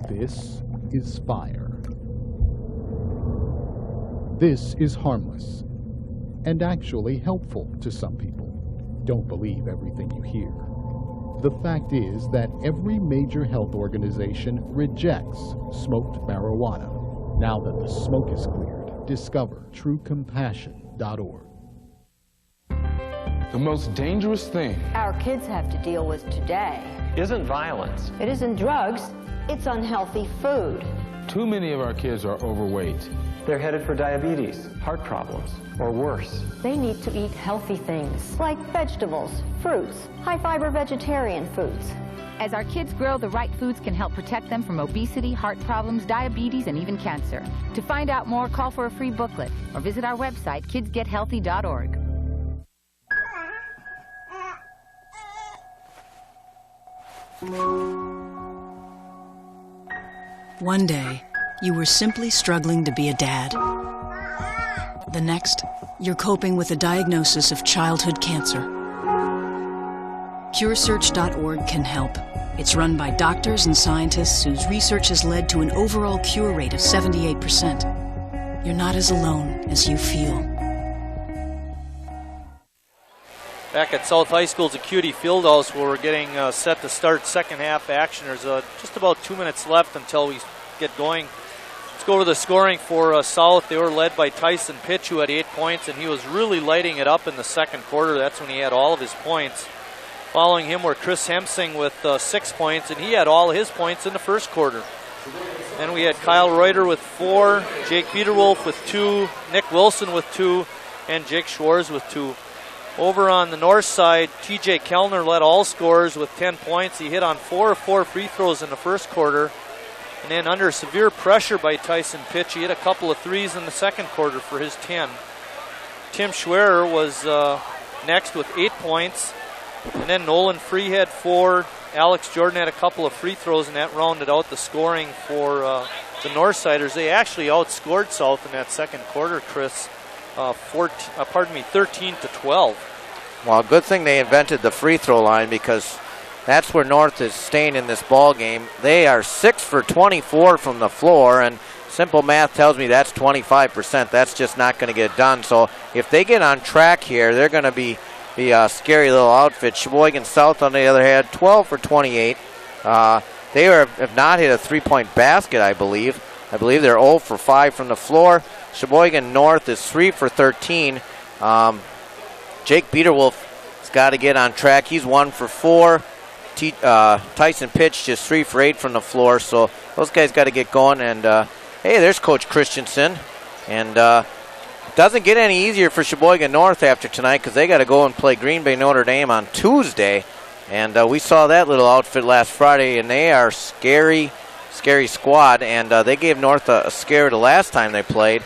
This is fire. This is harmless and actually helpful to some people. Don't believe everything you hear. The fact is that every major health organization rejects smoked marijuana. Now that the smoke is cleared, discover truecompassion.org. The most dangerous thing our kids have to deal with today isn't violence. it isn't drugs, it's unhealthy food. Too many of our kids are overweight. They're headed for diabetes, heart problems, or worse. They need to eat healthy things like vegetables, fruits, high-fiber vegetarian foods. As our kids grow, the right foods can help protect them from obesity, heart problems, diabetes, and even cancer. To find out more, call for a free booklet or visit our website, kidsgethealthy.org. One day, you were simply struggling to be a dad. The next, you're coping with a diagnosis of childhood cancer. CureSearch.org can help. It's run by doctors and scientists whose research has led to an overall cure rate of 78%. You're not as alone as you feel. Back at South High School's Acuity Fieldhouse, where we're getting set to start second half action. There's just about 2 minutes left until we get going. Let's go to the scoring for South. They were led by Tyson Pitch, who had 8 points, and he was really lighting it up in the second quarter. That's when he had all of his points. Following him were Chris Hemsing with 6 points, and he had all of his points in the first quarter. Then we had Kyle Reuter with 4, Jake Peterwolf with 2, Nick Wilson with 2, and Jake Schwartz with 2. Over on the north side, TJ Kellner led all scorers with 10 points. He hit on 4 of 4 free throws in the first quarter. And then under severe pressure by Tyson Pitch, he hit a couple of threes in the second quarter for his 10. Tim Schwerer was next with 8 points. And then Nolan Free had 4. Alex Jordan had a couple of free throws, and that rounded out the scoring for the Northsiders. They actually outscored South in that second quarter, Chris. 13 to 12. Well, good thing they invented the free throw line, because that's where North is staying in this ball game. They are 6 for 24 from the floor, and simple math tells me that's 25%. That's just not going to get done. So if they get on track here, they're going to be a scary little outfit. Sheboygan South, on the other hand, 12 for 28. They have not hit a three-point basket, I believe. I believe they're 0 for 5 from the floor. Sheboygan North is 3 for 13. Jake Peterwolf has got to get on track. He's 1 for 4. Tyson Pitch just 3 for 8 from the floor. So those guys got to get going. And hey, there's Coach Christensen. And it doesn't get any easier for Sheboygan North after tonight, because they got to go and play Green Bay Notre Dame on Tuesday. And we saw that little outfit last Friday, and they are scary squad, and they gave North a scare the last time they played.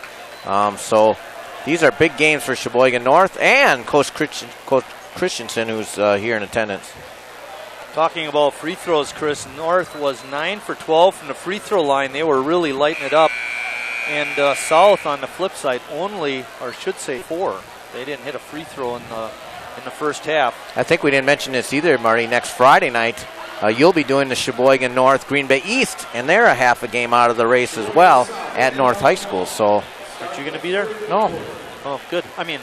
So these are big games for Sheboygan North and Coach Christensen, who's here in attendance. Talking about free throws, Chris, North was 9 for 12 from the free throw line. They were really lighting it up. And South, on the flip side, only, or should say 4. They didn't hit a free throw in the first half. I think we didn't mention this either, Marty. Next Friday night, you'll be doing the Sheboygan North Green Bay East, and they're a half a game out of the race as well at North High School. So, aren't you going to be there? No. Oh, good. I mean,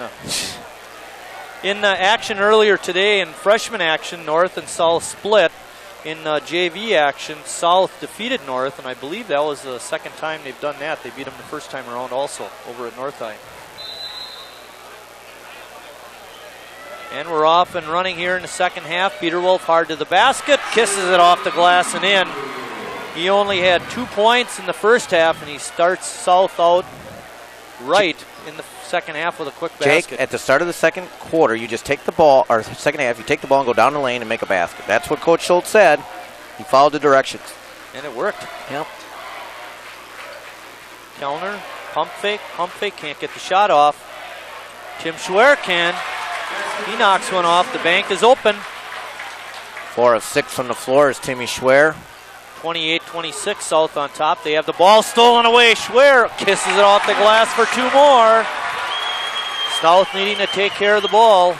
in action earlier today, in freshman action, North and South split. In JV action, South defeated North, and I believe that was the second time they've done that. They beat them the first time around also over at North High. And we're off and running here in the second half. Peter Wolf hard to the basket, kisses it off the glass and in. He only had 2 points in the first half, and he starts South out right in the second half with a quick Jake, basket. at the start of the second quarter, you just take the ball, or second half, you take the ball and go down the lane and make a basket. That's what Coach Schultz said. He followed the directions. And it worked. Yep. Kellner, pump fake, can't get the shot off. Tim Schwer can. He knocks one off. The bank is open. 4 of 6 from the floor is Timmy Schwer. 28-26, South on top. They have the ball stolen away. Schwer kisses it off the glass for 2 more. South needing to take care of the ball.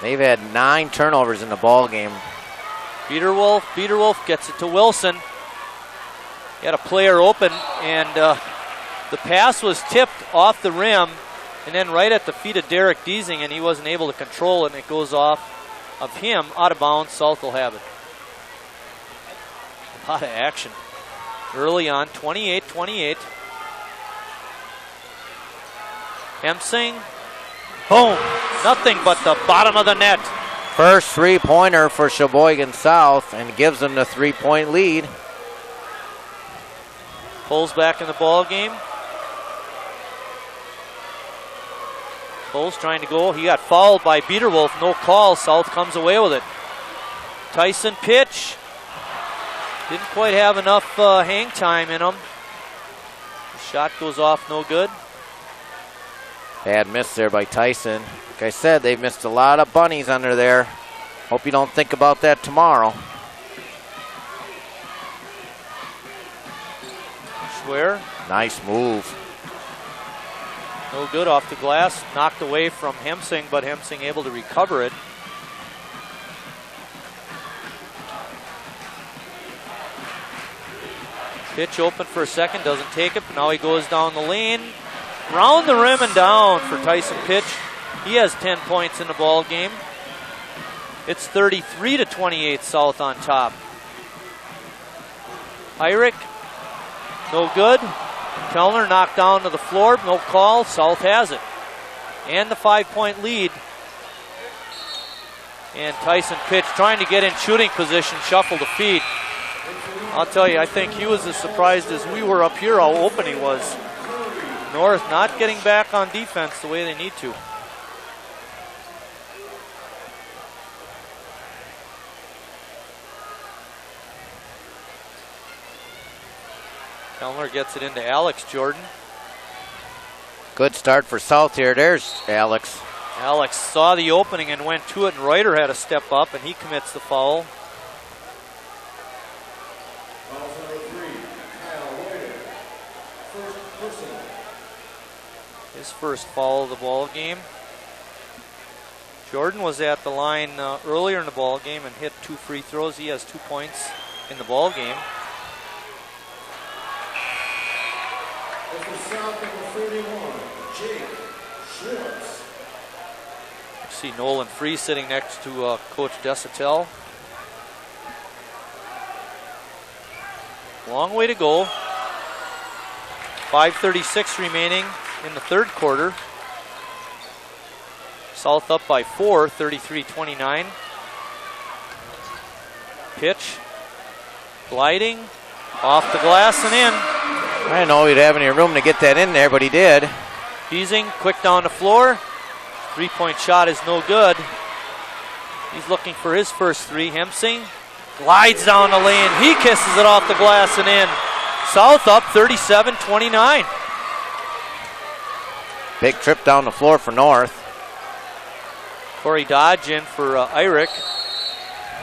They've had 9 turnovers in the ball game. Biederwolf gets it to Wilson. He had a player open, and the pass was tipped off the rim and then right at the feet of Derek Deasing, and he wasn't able to control it, and it goes off of him out of bounds. South will have it. A lot of action early on, 28-28. Hemsing, boom, nothing but the bottom of the net. First three-pointer for Sheboygan South and gives them the 3-point lead. Pulls back in the ball game. Pulls trying to go. He got fouled by Biederwolf. No call. South comes away with it. Tyson pitch. Didn't quite have enough hang time in him. The shot goes off no good. Bad miss there by Tyson. Like I said, they've missed a lot of bunnies under there. Hope you don't think about that tomorrow. Schwer. Nice move. No good off the glass. Knocked away from Hemsing, but Hemsing able to recover it. Pitch open for a second, doesn't take it, but now he goes down the lane. Round the rim and down for Tyson Pitch. He has 10 points in the ball game. It's 33-28, South on top. Eyrich, no good. Kellner knocked down to the floor, no call. South has it. And the 5-point lead. And Tyson Pitch trying to get in shooting position, shuffle the feet. I'll tell you, I think he was as surprised as we were up here how open he was. North not getting back on defense the way they need to. Kellner gets it into Alex Jordan. Good start for South here. There's Alex. Alex saw the opening and went to it, and Reuter had to step up, and he commits the foul. His first foul of the ball game. Jordan was at the line earlier in the ball game and hit 2 free throws. He has 2 points in the ball game. You see Nolan Free sitting next to Coach Desatel. Long way to go. 5:36 remaining in the third quarter. South up by 4, 33-29. Pitch, gliding, off the glass and in. I didn't know he'd have any room to get that in there, but he did. Deasing, quick down the floor. 3-point shot is no good. He's looking for his first 3. Hemsing glides down the lane. He kisses it off the glass and in. South up 37-29. Big trip down the floor for North. Corey Dodge in for Eyrich.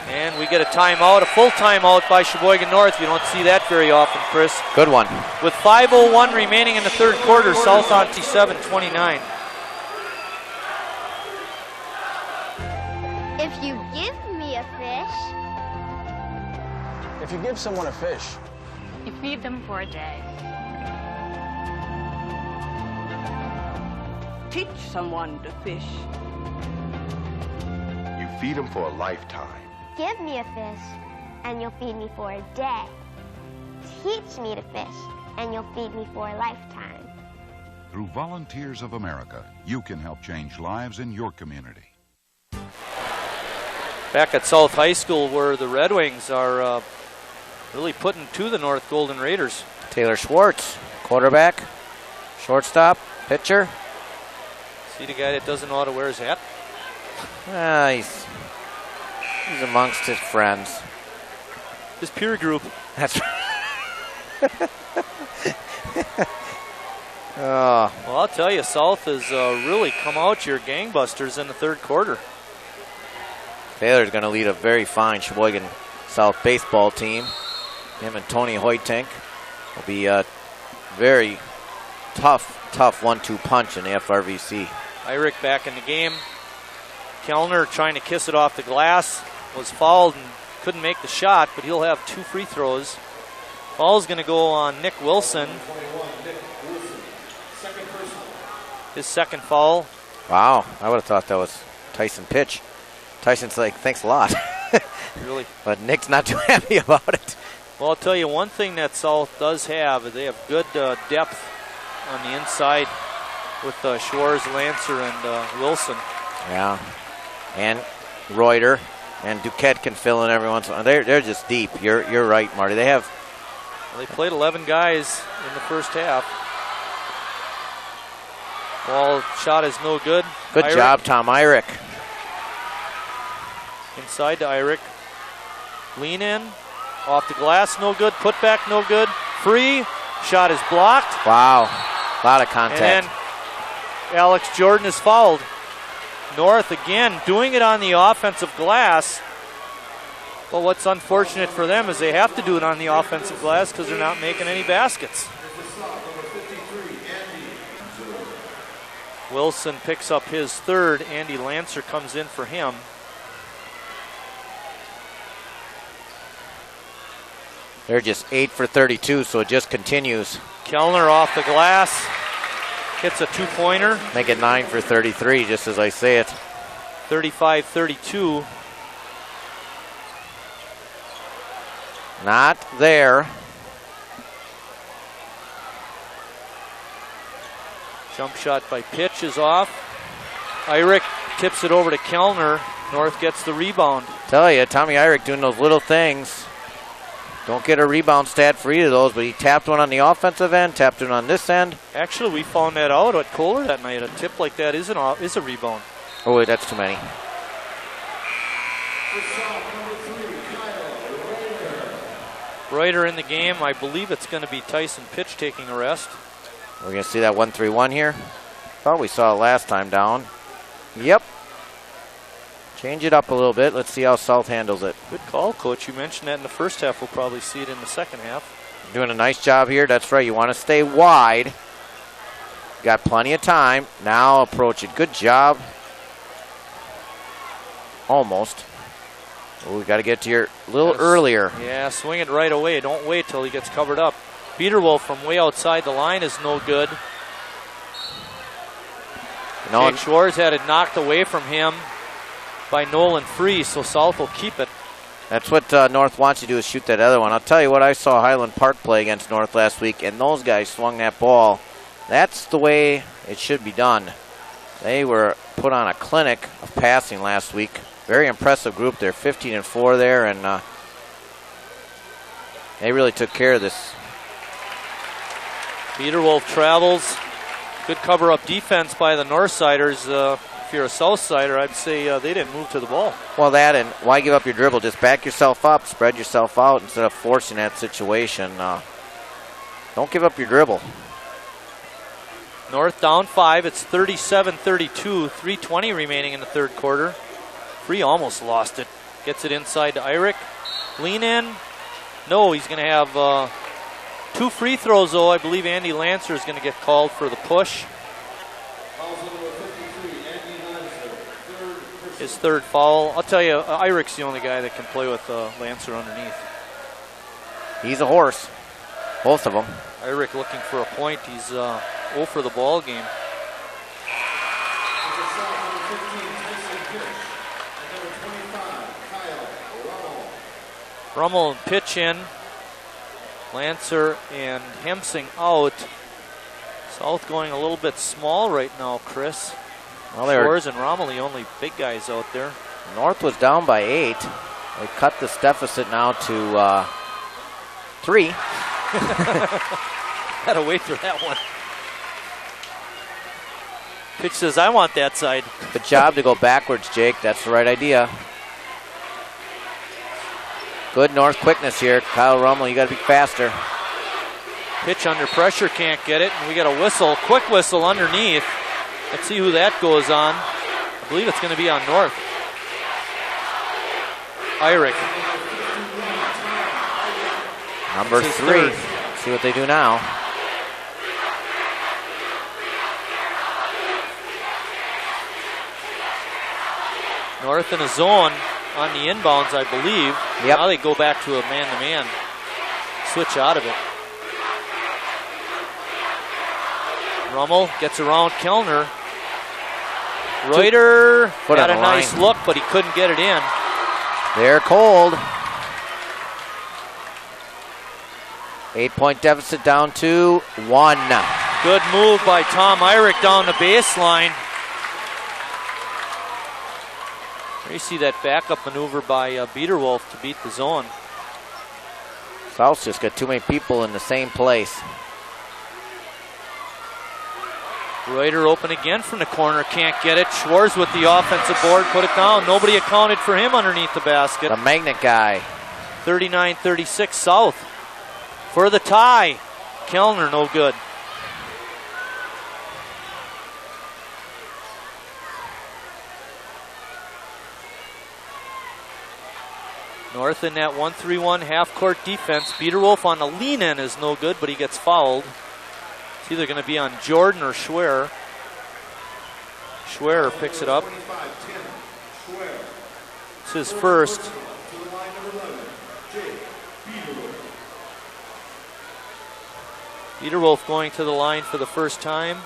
And we get a timeout, a full timeout by Sheboygan North. You don't see that very often, Chris. Good one. With 5:01 remaining in the third quarter, South on 27-29. If you give me a fish. If you give someone a fish, You feed them for a day. Teach someone to fish. You feed them for a lifetime. Give me a fish, and you'll feed me for a day. Teach me to fish, and you'll feed me for a lifetime. Through Volunteers of America, you can help change lives in your community. Back at South High School, where the Red Wings are really putting to the North Golden Raiders. Taylor Schwartz Quarterback, shortstop, pitcher. See the guy that doesn't know how to wear his hat? He's amongst his friends. His peer group. That's Oh. Well, I'll tell you, South has really come out here gangbusters in the third quarter. Taylor's going to lead a very fine Sheboygan South baseball team. Him and Tony Hoytink will be a very tough 1-2 punch in the FRVC. Irick back in the game. Kellner trying to kiss it off the glass. Was fouled and couldn't make the shot, but he'll have 2 free throws. Foul's going to go on Nick Wilson. His second foul. Wow, I would have thought that was Tyson Pitch. Tyson's like, thanks a lot. Really? But Nick's not too happy about it. Well, I'll tell you one thing that South does have. They have good depth on the inside with Schwartz, Lancer, and Wilson. Yeah, and Reuter and Duquette can fill in every once in a while. They're just deep. You're right, Marty. They have. Well, they played 11 guys in the first half. Ball shot is no good. Good job, Tom Irick. Inside to Irick. Lean in. Off the glass, no good. Put back, no good. Free. Shot is blocked. Wow. A lot of contact. And Alex Jordan is fouled. North again doing it on the offensive glass. Well, what's unfortunate for them is they have to do it on the offensive glass because they're not making any baskets. Wilson picks up his third. Andy Lancer comes in for him. They're just 8 for 32, so it just continues. Kellner off the glass. Hits a 2-pointer. Make it 9 for 33, just as I say it. 35-32. Not there. Jump shot by Pitch is off. Irick tips it over to Kellner. North gets the rebound. Tell you, Tommy Irick doing those little things. Don't get a rebound stat for either of those, but he tapped one on the offensive end, tapped one on this end. Actually, we found that out at Kohler that night. A tip like that is a rebound. Oh, wait, that's too many. Reuter in the game. I believe it's going to be Tyson Pitch taking a rest. We're going to see that 1-3-1 here. Thought we saw it last time down. Yep. Change it up a little bit. Let's see how South handles it. Good call, Coach. You mentioned that in the first half. We'll probably see it in the second half. Doing a nice job here. That's right. You want to stay wide. Got plenty of time. Now approach it. Good job. Almost. Oh, we got to get to your little earlier. Yeah, swing it right away. Don't wait till he gets covered up. Peterwolf from way outside the line is no good. Jake Schwartz had it knocked away from him by Nolan Free, so South will keep it. That's what North wants you to do, is shoot that other one. I'll tell you what, I saw Highland Park play against North last week, and those guys swung that ball. That's the way it should be done. They were put on a clinic of passing last week. Very impressive group. They're 15-4 there, and they really took care of this. Peterwolf travels. Good cover-up defense by the Northsiders. If you're a Southsider, I'd say they didn't move to the ball. Well, that, and why give up your dribble? Just back yourself up, spread yourself out instead of forcing that situation. Don't give up your dribble. North down 5. It's 37-32. 3:20 remaining in the third quarter. Free almost lost it. Gets it inside to Irick. Lean in. No, he's going to have 2 free throws, though. I believe Andy Lancer is going to get called for the push. His third foul. I'll tell you, Irick's the only guy that can play with Lancer underneath. He's a horse. Both of them. Irick looking for a point. He's 0 for the ball game. Rummel and pitch in. Lancer and Hemsing out. South going a little bit small right now, Chris. Well, Shores and Rommel, the only big guys out there. North was down by 8. They cut this deficit now to 3. Gotta wait for that one. Pitch says, I want that side. Good job to go backwards, Jake. That's the right idea. Good north quickness here. Kyle Rummel, you got to be faster. Pitch under pressure, can't get it. And we got a whistle, quick whistle underneath. Let's see who that goes on. I believe it's going to be on North. Irick. Number 3. See what they do now. North in a zone on the inbounds, I believe. Yep. Now they go back to a man-to-man. Switch out of it. Rummel gets around Kellner. Reuter had a nice look, but he couldn't get it in. They're cold. 8-point deficit down to 1. Good move by Tom Irick down the baseline. There you see that backup maneuver by Biederwolf to beat the zone. South's just got too many people in the same place. Reuter open again from the corner, can't get it. Schwarz with the offensive board, put it down. Nobody accounted for him underneath the basket. The magnet guy. 39-36 South. For the tie, Kellner no good. North in that 1-3-1 half-court defense. Biederwolf on the lean-in is no good, but he gets fouled. It's either going to be on Jordan or Schwer. Schwer picks it up. It's his first. Biederwolf going to the line for the first time.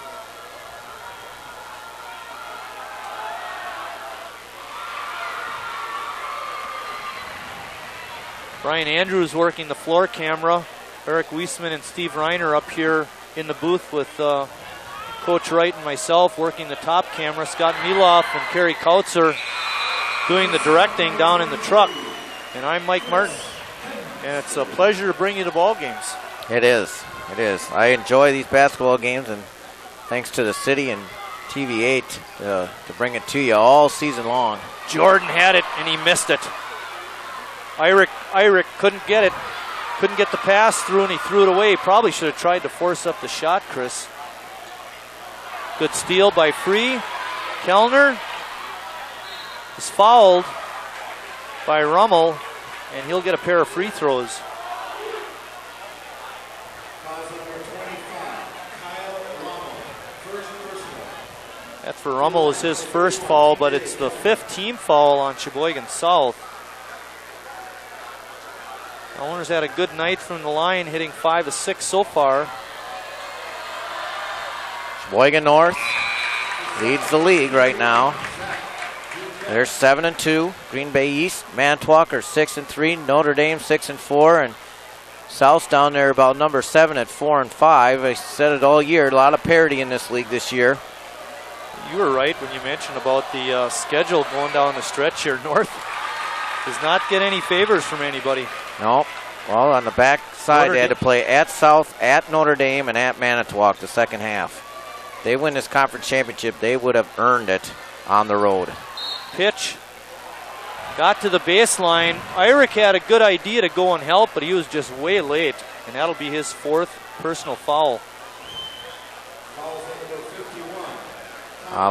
Brian Andrews working the floor camera. Eric Wiesman and Steve Reiner up here in the booth with Coach Wright and myself working the top camera. Scott Miloff and Kerry Kautzer doing the directing down in the truck. And I'm Mike Martin. And it's a pleasure to bring you to ball games. It is. It is. I enjoy these basketball games, and thanks to the city and TV8 to bring it to you all season long. Jordan had it, and he missed it. Irick couldn't get it. Couldn't get the pass through, and he threw it away. Probably should have tried to force up the shot, Chris. Good steal by Free. Kellner is fouled by Rummel, and he'll get a pair of free throws. That for Rummel is his first foul, but it's the 5th team foul on Sheboygan South. Owner's had a good night from the line, hitting 5 of 6 so far. Sheboygan North leads the league right now. They're 7-2. Green Bay East, Manitowoc are 6-3. Notre Dame 6-4, and South's down there about number 7 at 4-5. I said it all year. A lot of parity in this league this year. You were right when you mentioned about the schedule going down the stretch here. North does not get any favors from anybody. No. Well, on the back side, they had to play at South, at Notre Dame, and at Manitowoc the second half. If they win this conference championship, they would have earned it on the road. Pitch got to the baseline. Irick had a good idea to go and help, but he was just way late, and that'll be his 4th personal foul.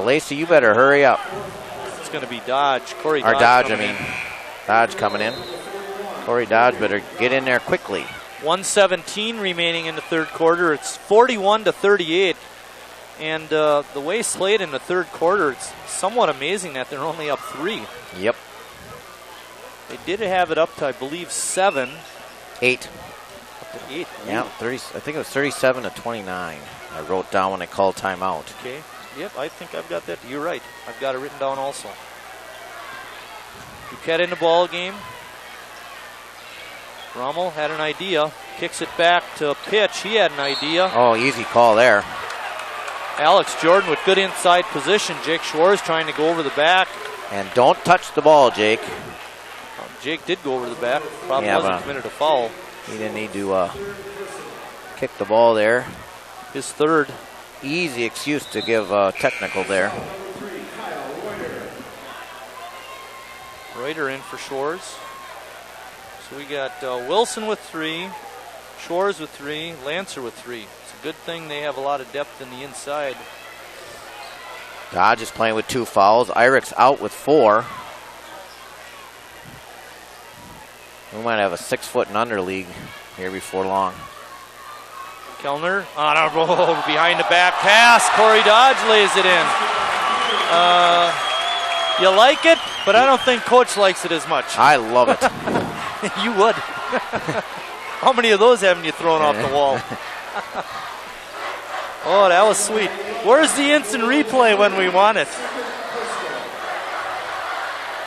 Lacey, you better hurry up. It's going to be Dodge. Corey Or Dodge. Dodge coming in. Corey Dodge better get in there quickly. 1:17 remaining in the third quarter. It's 41-38. And the way it's played in the third quarter, it's somewhat amazing that they're only up 3. Yep. They did have it up to, I believe, 7. 8. Up to 8. Yeah, 30. I think it was 37-29. I wrote down when they called timeout. Okay. Yep, I think I've got that. You're right. I've got it written down also. Duquette in the ball game. Rummel had an idea. Kicks it back to Pitch. He had an idea. Oh, easy call there. Alex Jordan with good inside position. Jake Schwarz trying to go over the back. And don't touch the ball, Jake. Jake did go over the back. Probably wasn't committed a foul. He didn't need to Kicked the ball there. His third. Easy excuse to give technical there. Reuter in for Shores. So we got Wilson with 3, Shores with 3, Lancer with 3. It's a good thing they have a lot of depth in the inside. Dodge is playing with 2 fouls. Irick's out with 4. We might have a 6-foot and under league here before long. Kellner on a roll behind the back pass. Corey Dodge lays it in. You like it, but I don't think Coach likes it as much. I love it. You would. How many of those haven't you thrown off the wall? Oh, that was sweet. Where's the instant replay when we want it?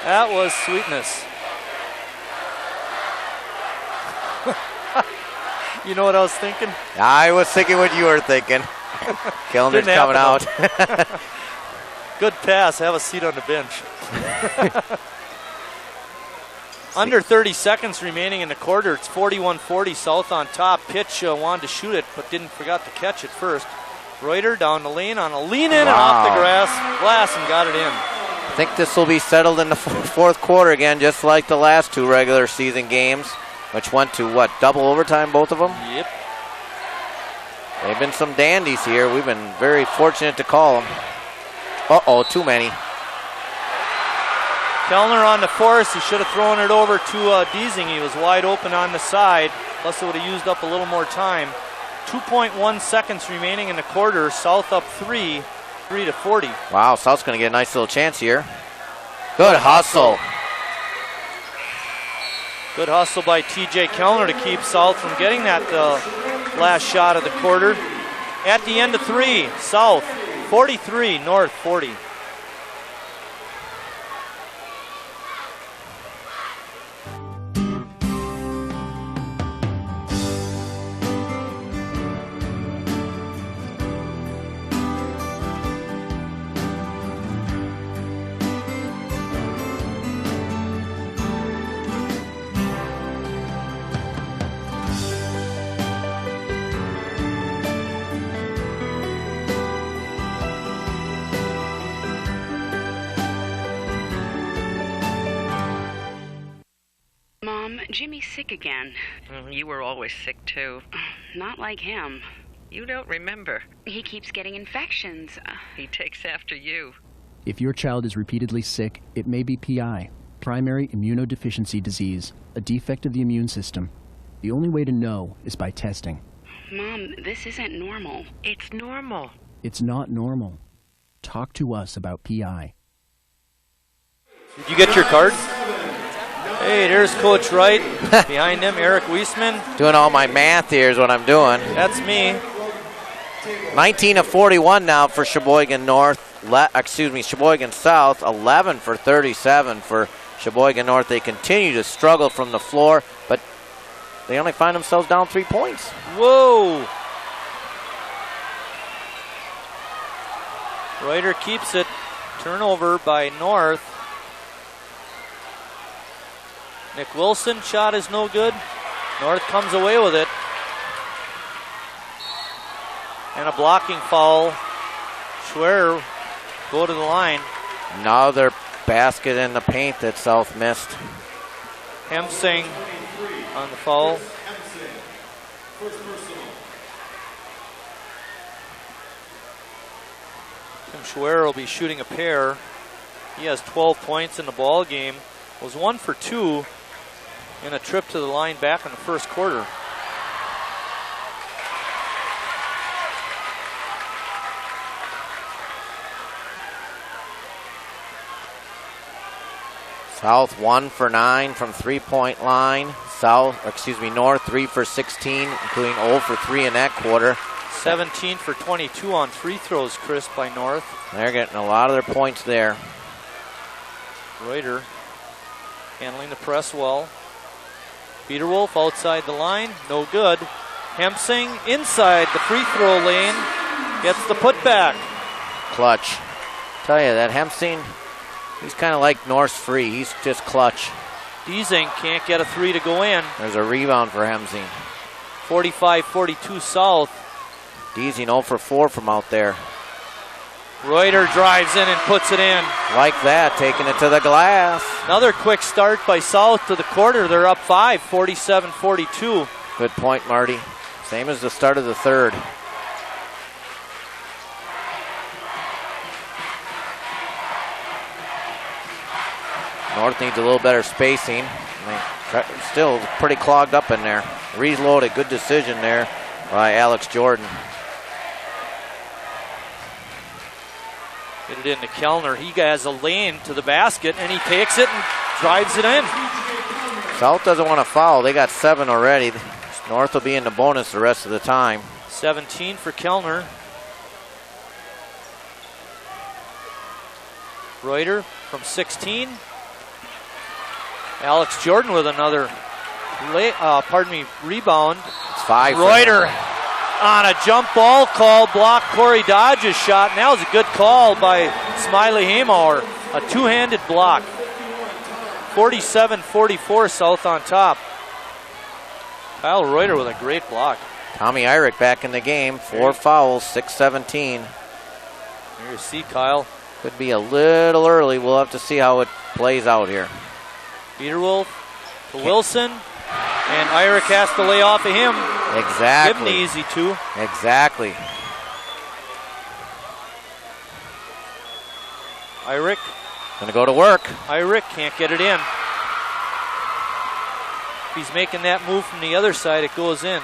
That was sweetness. You know what I was thinking? I was thinking what you were thinking. Kellner's coming out. Good pass. Have a seat on the bench. Under 30 seconds remaining in the quarter. It's 41-40. South on top. Pitch wanted to shoot it, but didn't forgot to catch it first. Reuter down the lane on a lean in and off the glass and got it in. I think this will be settled in the fourth quarter again, just like the last 2 regular season games, which went to what, double overtime, both of them? Yep. They've been some dandies here. We've been very fortunate to call them. Uh-oh, too many. Kellner on the force. He should have thrown it over to Deasing. He was wide open on the side. Plus it would have used up a little more time. 2.1 seconds remaining in the quarter. South up 3-40. Wow, South's going to get a nice little chance here. Good hustle. Good hustle by TJ Kellner to keep South from getting that last shot of the quarter. At the end of 3, South 43, North 40. Jimmy's sick again. You were always sick, too. Not like him. You don't remember. He keeps getting infections. He takes after you. If your child is repeatedly sick, it may be PI, primary immunodeficiency disease, a defect of the immune system. The only way to know is by testing. Mom, this isn't normal. It's normal. It's not normal. Talk to us about PI. Did you get your card? Hey, there's Coach Wright. Behind him, Eric Wiesman. Doing all my math here is what I'm doing. That's me. 19 of 41 now for Sheboygan North. Sheboygan South. 11 for 37 for Sheboygan North. They continue to struggle from the floor, but they only find themselves down 3 points. Whoa! Reuter keeps it. Turnover by North. Nick Wilson, shot is no good. North comes away with it. And a blocking foul. Schwer go to the line. Another basket in the paint that South missed. Hemsing on the foul. Tim Schwer will be shooting a pair. He has 12 points in the ball game. Was 1 for 2 in a trip to the line back in the first quarter. South 1 for 9 from 3-point line. North 3 for 16, including 0 for 3 in that quarter. 17 for 22 on free throws, Chris, by North. They're getting a lot of their points there. Reuter handling the press well. Peterwolf outside the line, no good. Hemsing inside the free throw lane, gets the putback. Clutch. Tell you that Hemsing, he's kind of like North's free. He's just clutch. Deasing can't get a 3 to go in. There's a rebound for Hemsing. 45-42 South. Deasy 0 for 4 from out there. Reuter drives in and puts it in. Like that, taking it to the glass. Another quick start by South to the quarter. They're up 5, 47-42. Good point, Marty. Same as the start of the third. North needs a little better spacing. Still pretty clogged up in there. Reloaded, good decision there by Alex Jordan. Get it into Kellner. He has a lane to the basket, and he takes it and drives it in. South doesn't want to foul. They got 7 already. North will be in the bonus the rest of the time. 17 for Kellner. Reuter from 16. Alex Jordan with another rebound. It's 5. Reuter on a jump ball call, blocked Corey Dodge's shot. And that was a good call by Smiley Hamauer. A two-handed block. 47-44 South on top. Kyle Reuter with a great block. Tommy Eyrich back in the game. 4 fouls, 6-17. There you see Kyle. Could be a little early. We'll have to see how it plays out here. Peterwolf to Wilson. And Eyrich has to lay off of him. Exactly. Give him the easy 2. Exactly. Eyrich. Gonna go to work. Eyrich can't get it in. If he's making that move from the other side, it goes in.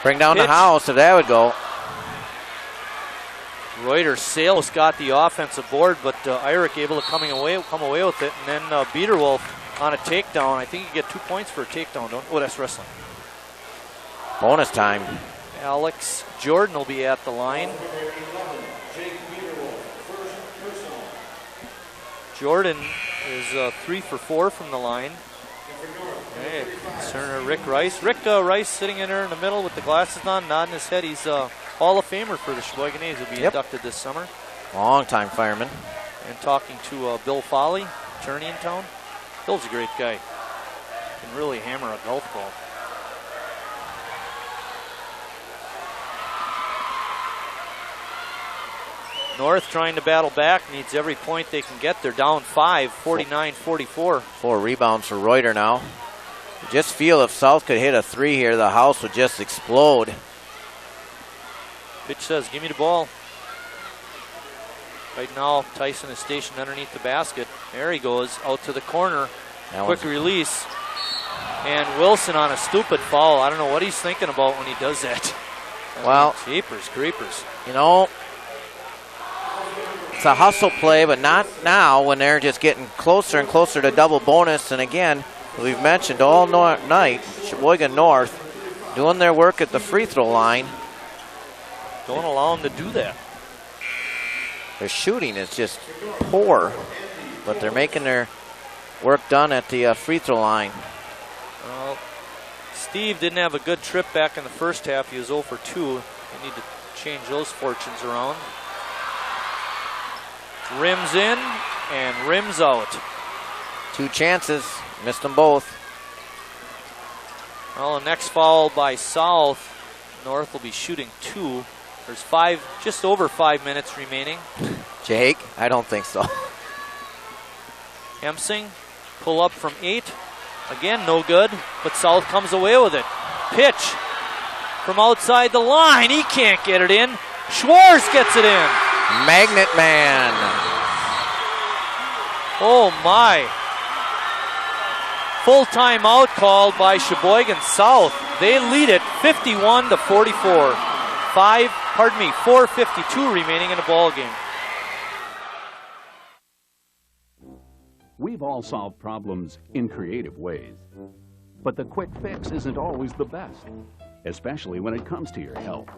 Bring down the house if that would go. Reuter Sales got the offensive board, but Eyrich able to come away with it. And then Biederwolf on a takedown. I think you get 2 points for a takedown, don't you? Oh, that's wrestling. Bonus time. Alex Jordan will be at the line. Jordan is 3 for 4 from the line. Hey, Cerner, Rick Rice. Rick Rice sitting in there in the middle with the glasses on, nodding his head. He's Hall of Famer for the Sheboygan A's. He'll be inducted this summer. Long-time fireman. And talking to Bill Foley, attorney in town. Bill's a great guy. Can really hammer a golf ball. North trying to battle back, needs every point they can get. They're down 5, 49-44. 4 rebounds for Reuter now. Just feel if South could hit a 3 here, the house would just explode. Pitch says, give me the ball. Right now, Tyson is stationed underneath the basket. There he goes, out to the corner. Quick release. And Wilson on a stupid foul. I don't know what he's thinking about when he does that. Well, jeepers creepers. You know, it's a hustle play, but not now when they're just getting closer and closer to double bonus. And again, we've mentioned all night, Sheboygan North doing their work at the free throw line. Don't allow them to do that. Their shooting is just poor, but they're making their work done at the free throw line. Well, Steve didn't have a good trip back in the first half. He was 0 for 2. They need to change those fortunes around. Rims in and rims out. 2 chances, missed them both. Well, the next foul by South. North will be shooting 2. There's just over 5 minutes remaining. Jake, I don't think so. Hemsing, pull up from 8. Again, no good, but South comes away with it. Pitch from outside the line. He can't get it in. Schwartz gets it in. Magnet Man. Oh my. Full timeout called by Sheboygan South. They lead it 51-44. 4:52 remaining in the ball game. We've all solved problems in creative ways, but the quick fix isn't always the best, especially when it comes to your health.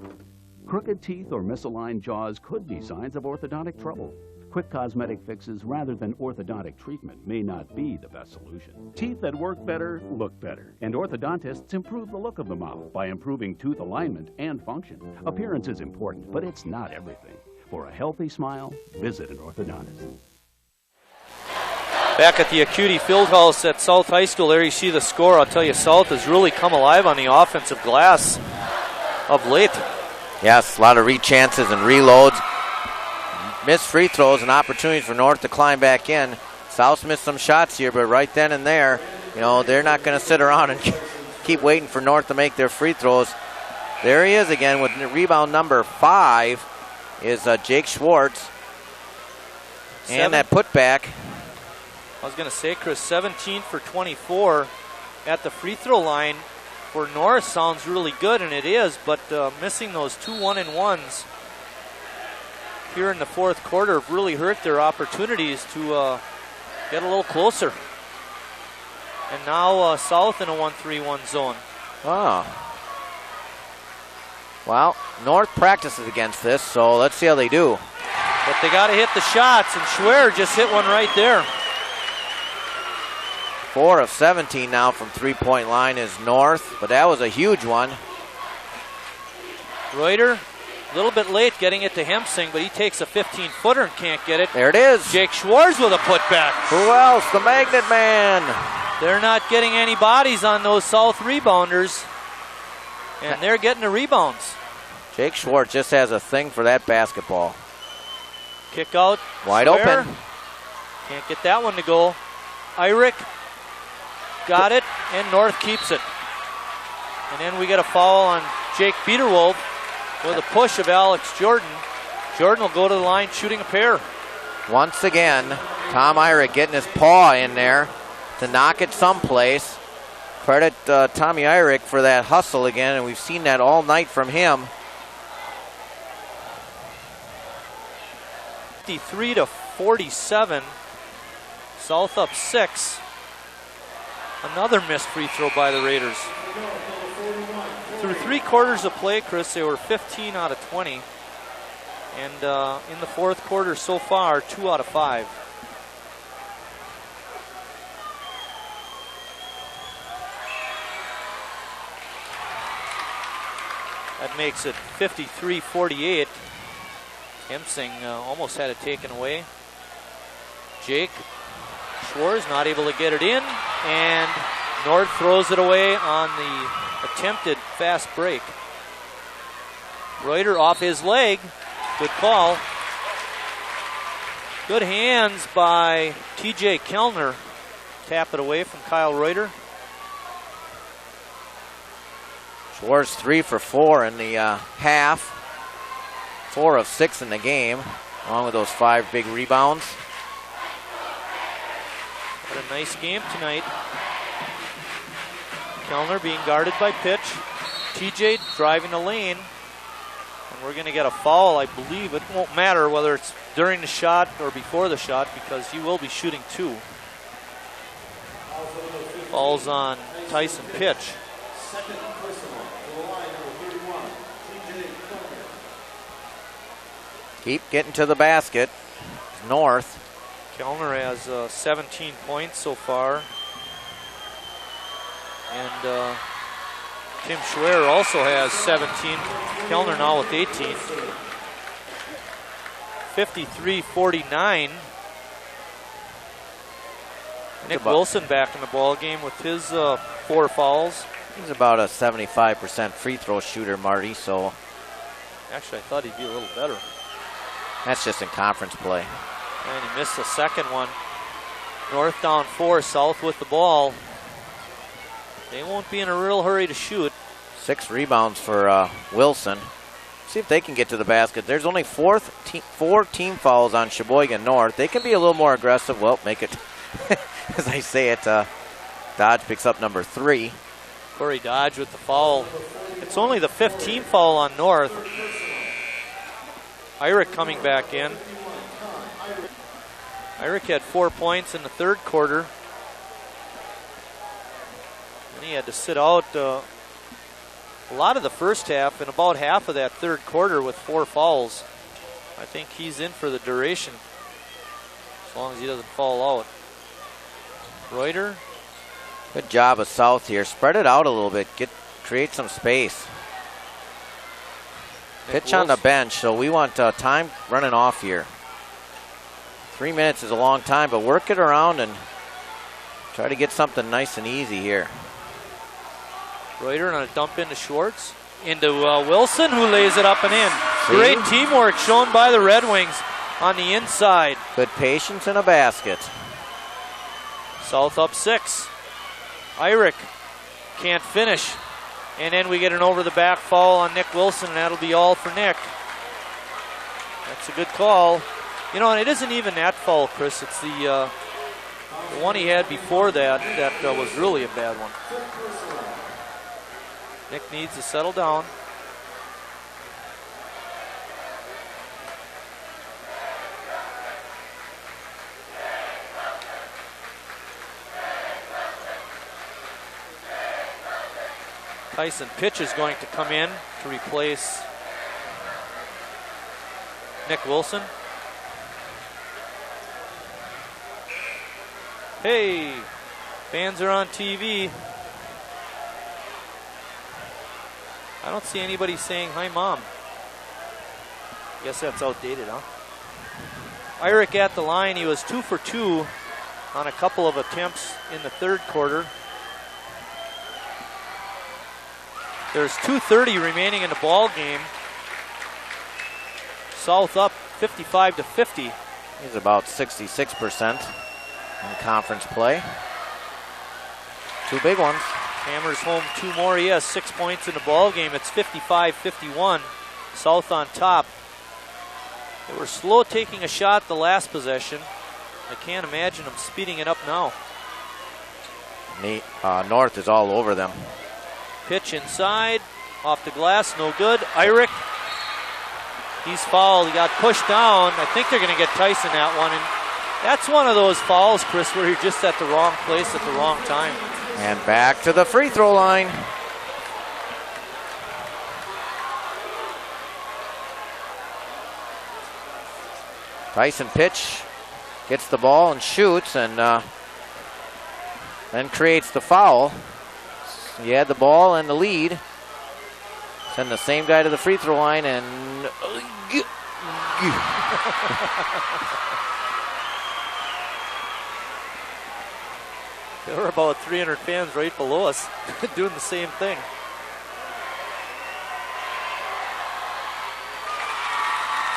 Crooked teeth or misaligned jaws could be signs of orthodontic trouble. Quick cosmetic fixes rather than orthodontic treatment may not be the best solution. Teeth that work better look better, and orthodontists improve the look of the mouth by improving tooth alignment and function. Appearance is important, but it's not everything. For a healthy smile, visit an orthodontist. Back at the Acuity Fieldhouse at South High School, there you see the score. I'll tell you, South has really come alive on the offensive glass of late. Yes, a lot of re-chances and reloads. Missed free throws and opportunities for North to climb back in. South missed some shots here, but right then and there, you know, they're not going to sit around and keep waiting for North to make their free throws. There he is again with rebound number 5 is Jake Schwartz. And that putback. I was going to say, Chris, 17 for 24 at the free throw line for North sounds really good, and it is, but missing those 2 1-and-1s here in the fourth quarter have really hurt their opportunities to get a little closer. And now South in a 1-3-1 zone. Oh. Well, North practices against this, so let's see how they do. But they got to hit the shots, and Schwer just hit one right there. 4 of 17 now from three-point line is North, but that was a huge one. Reuter, a little bit late getting it to Hemsing, but he takes a 15-footer and can't get it. There it is. Jake Schwartz with a putback. Who else? The Magnet Man. They're not getting any bodies on those South rebounders, and they're getting the rebounds. Jake Schwartz just has a thing for that basketball. Kick out. Wide Schwer. open. Can't get that one to go. Irick got it, and North keeps it. And then we get a foul on Jake Biederwolf with a push of Alex Jordan. Jordan will go to the line shooting a pair. Once again, Tom Irick getting his paw in there to knock it someplace. Credit Tommy Irick for that hustle again, and we've seen that all night from him. 53 to 47. South up 6. Another missed free throw by the Raiders. Through 3 quarters of play, Chris, they were 15 out of 20. And in the fourth quarter so far, 2 out of 5. That makes it 53-48. Hemsing almost had it taken away. Jake Schwartz not able to get it in, and North throws it away on the attempted fast break. Reuter off his leg. Good call. Good hands by TJ Kellner. Tap it away from Kyle Reuter. Schwartz 3 for 4 in the half. 4 of 6 in the game, along with those 5 big rebounds. What a nice game tonight. Kellner being guarded by Pitch. TJ driving the lane. And we're going to get a foul, I believe. It won't matter whether it's during the shot or before the shot because he will be shooting 2. Falls on Tyson Pitch. Keep getting to the basket. North. Kellner has 17 points so far. And Tim Schwer also has 17. Kellner now with 18. 53-49. Nick Wilson back in the ball game with his 4 fouls. He's about a 75% free throw shooter, Marty, so. Actually, I thought he'd be a little better. That's just in conference play. And he missed the second one. North down 4, South with the ball. They won't be in a real hurry to shoot. 6 rebounds for Wilson. See if they can get to the basket. There's only 4 team fouls on Sheboygan North. They can be a little more aggressive. Well, make it, as I say it, Dodge picks up number 3. Corey Dodge with the foul. It's only the 5th team foul on North. Irick coming back in. Irick had 4 points in the third quarter. And he had to sit out a lot of the first half and about half of that third quarter with 4 fouls. I think he's in for the duration, as long as he doesn't fall out. Reuter. Good job of South here. Spread it out a little bit. Create some space. Pitch on the bench, so we want time running off here. 3 minutes is a long time, but work it around and try to get something nice and easy here. Reuter on a dump into Schwartz. Into Wilson, who lays it up and in. See? Great teamwork shown by the Red Wings on the inside. Good patience in a basket. South up 6. Irick can't finish. And then we get an over-the-back foul on Nick Wilson, and that'll be all for Nick. That's a good call. You know, and it isn't even that foul, Chris. It's the one he had before that was really a bad one. Nick needs to settle down. Tyson Pitch is going to come in to replace Nick Wilson. Hey, fans are on TV. I don't see anybody saying, "Hi, Mom." Guess that's outdated, huh? Irick at the line. He was 2 for 2 on a couple of attempts in the third quarter. There's 2:30 remaining in the ball game. South up 55-50. He's about 66% in conference play. 2 big ones. Hammers home 2 more. He has 6 points in the ball game. It's 55-51. South on top. They were slow taking a shot the last possession. I can't imagine them speeding it up now. North is all over them. Pitch inside, off the glass, no good. Irick, he's fouled. He got pushed down. I think they're going to get Tyson that one. And that's one of those fouls, Chris, where you're just at the wrong place at the wrong time. And back to the free throw line. Tyson Pitch gets the ball and shoots, and then creates the foul. He had the ball and the lead. Send the same guy to the free throw line, and there were about 300 fans right below us doing the same thing.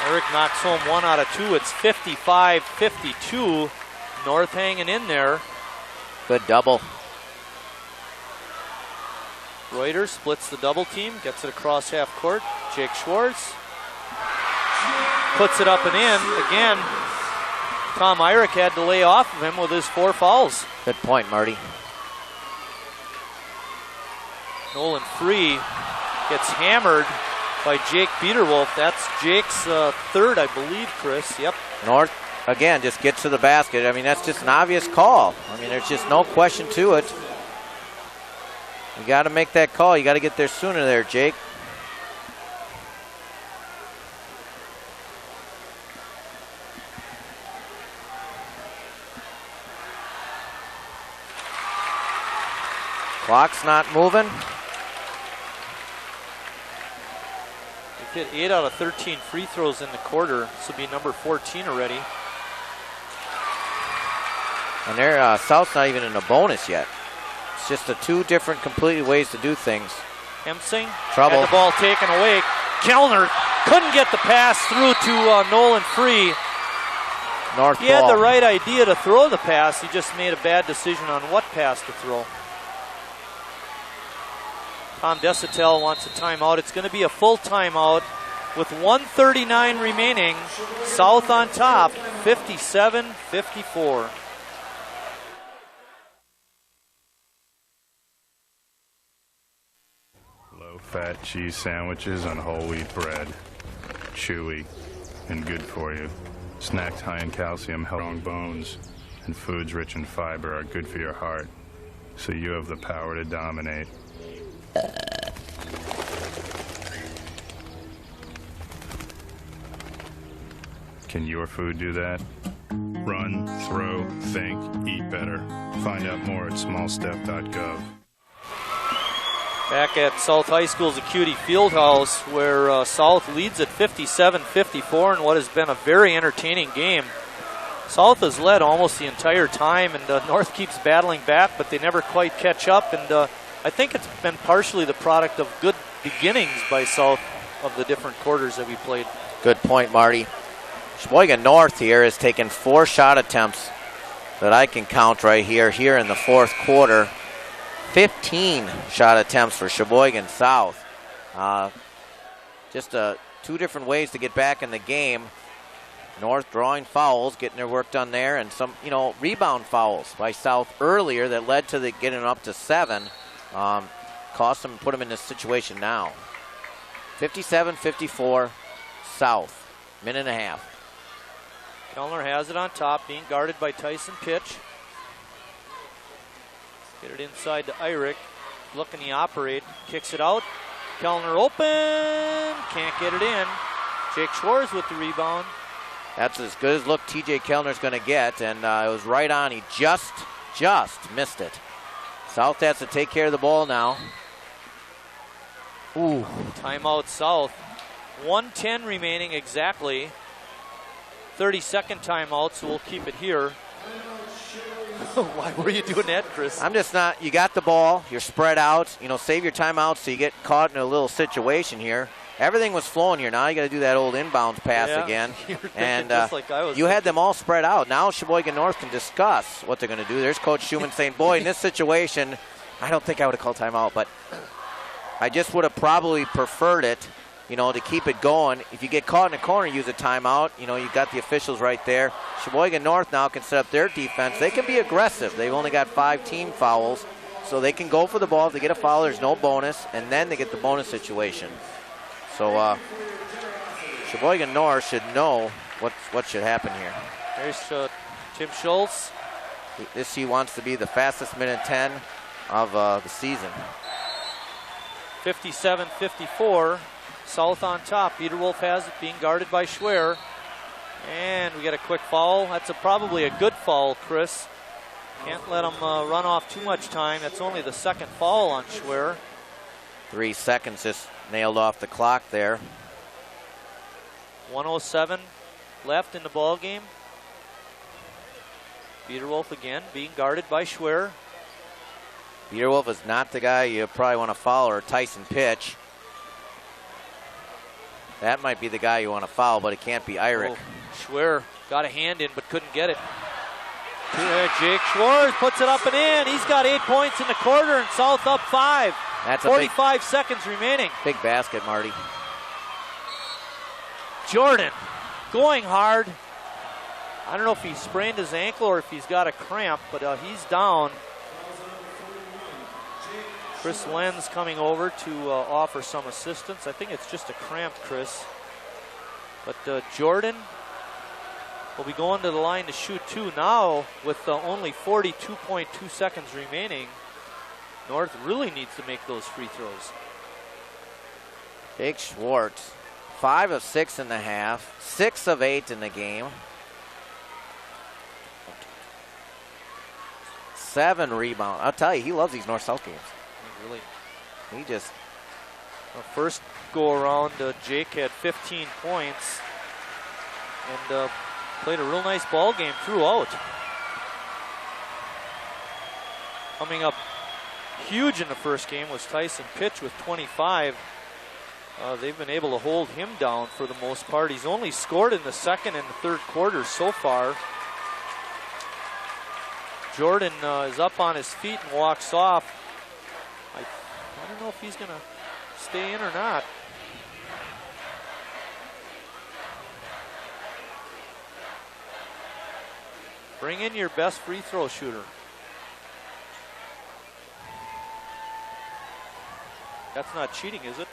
Eric knocks home 1 out of 2. It's 55-52. North hanging in there. Good double. Reuter splits the double team, gets it across half court. Jake Schwartz puts it up and in. Again, Tom Irick had to lay off of him with his 4 fouls. Good point, Marty. Nolan Free gets hammered by Jake Peterwolf. That's Jake's third, I believe, Chris. Yep. North, again, just gets to the basket. I mean, that's just an obvious call. I mean, there's just no question to it. You got to make that call. You got to get there sooner there, Jake. Clock's not moving. They've hit 8 out of 13 free throws in the quarter. This will be number 14 already. And their South's not even in a bonus yet. It's just the 2 different completely ways to do things. Hemsing Trouble. had the ball taken away. Kellner couldn't get the pass through to Nolan Free. North He had ball. the right idea to throw the pass. He just made a bad decision on what pass to throw. Tom Desatel wants a timeout. It's going to be a full timeout with 1:39 remaining. South on top, 57-54. Low-fat cheese sandwiches on whole wheat bread. Chewy and good for you. Snacks high in calcium help strong bones. And foods rich in fiber are good for your heart. So you have the power to dominate. Can your food do that? Run, throw, think, eat better. Find out more at smallstep.gov. Back at South High School's Acuity Fieldhouse, where South leads at 57-54 in what has been a very entertaining game. South has led almost the entire time, and North keeps battling back, but they never quite catch up. And I think it's been partially the product of good beginnings by South of the different quarters that we played. Good point, Marty. Sheboygan North here has taken 4 shot attempts that I can count right here in the fourth quarter. 15 shot attempts for Sheboygan South. Just 2 different ways to get back in the game. North drawing fouls, getting their work done there, and some, rebound fouls by South earlier that led to getting up to 7. Cost them, put them in this situation now. 57-54, South. Minute and a half. Kellner has it on top, being guarded by Tyson Pitch. Get it inside to Eyrich. Looking to operate. Kicks it out. Kellner open. Can't get it in. Jake Schwartz with the rebound. That's as good as look TJ Kellner's going to get, and it was right on. He just missed it. South has to take care of the ball now. Ooh. Timeout South. 1:10 remaining exactly. 30-second timeout, so we'll keep it here. Why were you doing that, Chris? I'm just not. You got the ball. You're spread out. Save your timeouts so you get caught in a little situation here. Everything was flowing here. Now you got to do that old inbounds pass again. And just like I was you had them all spread out. Now Sheboygan North can discuss what they're going to do. There's Coach Schumann saying, boy, in this situation, I don't think I would have called timeout, but I just would have probably preferred it, to keep it going. If you get caught in a corner, use a timeout. You got the officials right there. Sheboygan North now can set up their defense. They can be aggressive. They've only got 5 team fouls, so they can go for the ball. If they get a foul, there's no bonus, and then they get the bonus situation. So Sheboygan North should know what should happen here. There's Tim Schultz. He wants to be the fastest minute 10 of the season. 57-54. South on top. Peterwolf has it, being guarded by Schwer. And we get a quick foul. That's probably a good foul, Chris. Can't let him run off too much time. That's only the second foul on Schwer. 3 seconds just nailed off the clock there. 1:07 left in the ball game. Peterwolf again being guarded by Schwer. Peterwolf is not the guy you probably want to foul, or Tyson Pitch. That might be the guy you want to foul, but it can't be Eyrich. Oh, Schwer got a hand in but couldn't get it. Jake Schwartz puts it up and in. He's got 8 points in the quarter, and South up 5. That's 45 seconds remaining. Big basket, Marty. Jordan going hard. I don't know if he sprained his ankle or if he's got a cramp, but he's down. Chris Lenz coming over to offer some assistance. I think it's just a cramp, Chris. But Jordan will be going to the line to shoot 2 now with only 42.2 seconds remaining. North really needs to make those free throws. Jake Schwartz, 5 of 6 in the half, 6 of 8 in the game. 7 rebounds. I'll tell you, he loves these North-South games. Really? He just... First go around, Jake had 15 points and played a real nice ball game throughout. Coming up huge in the first game was Tyson Pitch with 25. They've been able to hold him down for the most part. He's only scored in the second and the third quarters so far. Jordan is up on his feet and walks off. I don't know if he's going to stay in or not. Bring in your best free throw shooter. That's not cheating, is it?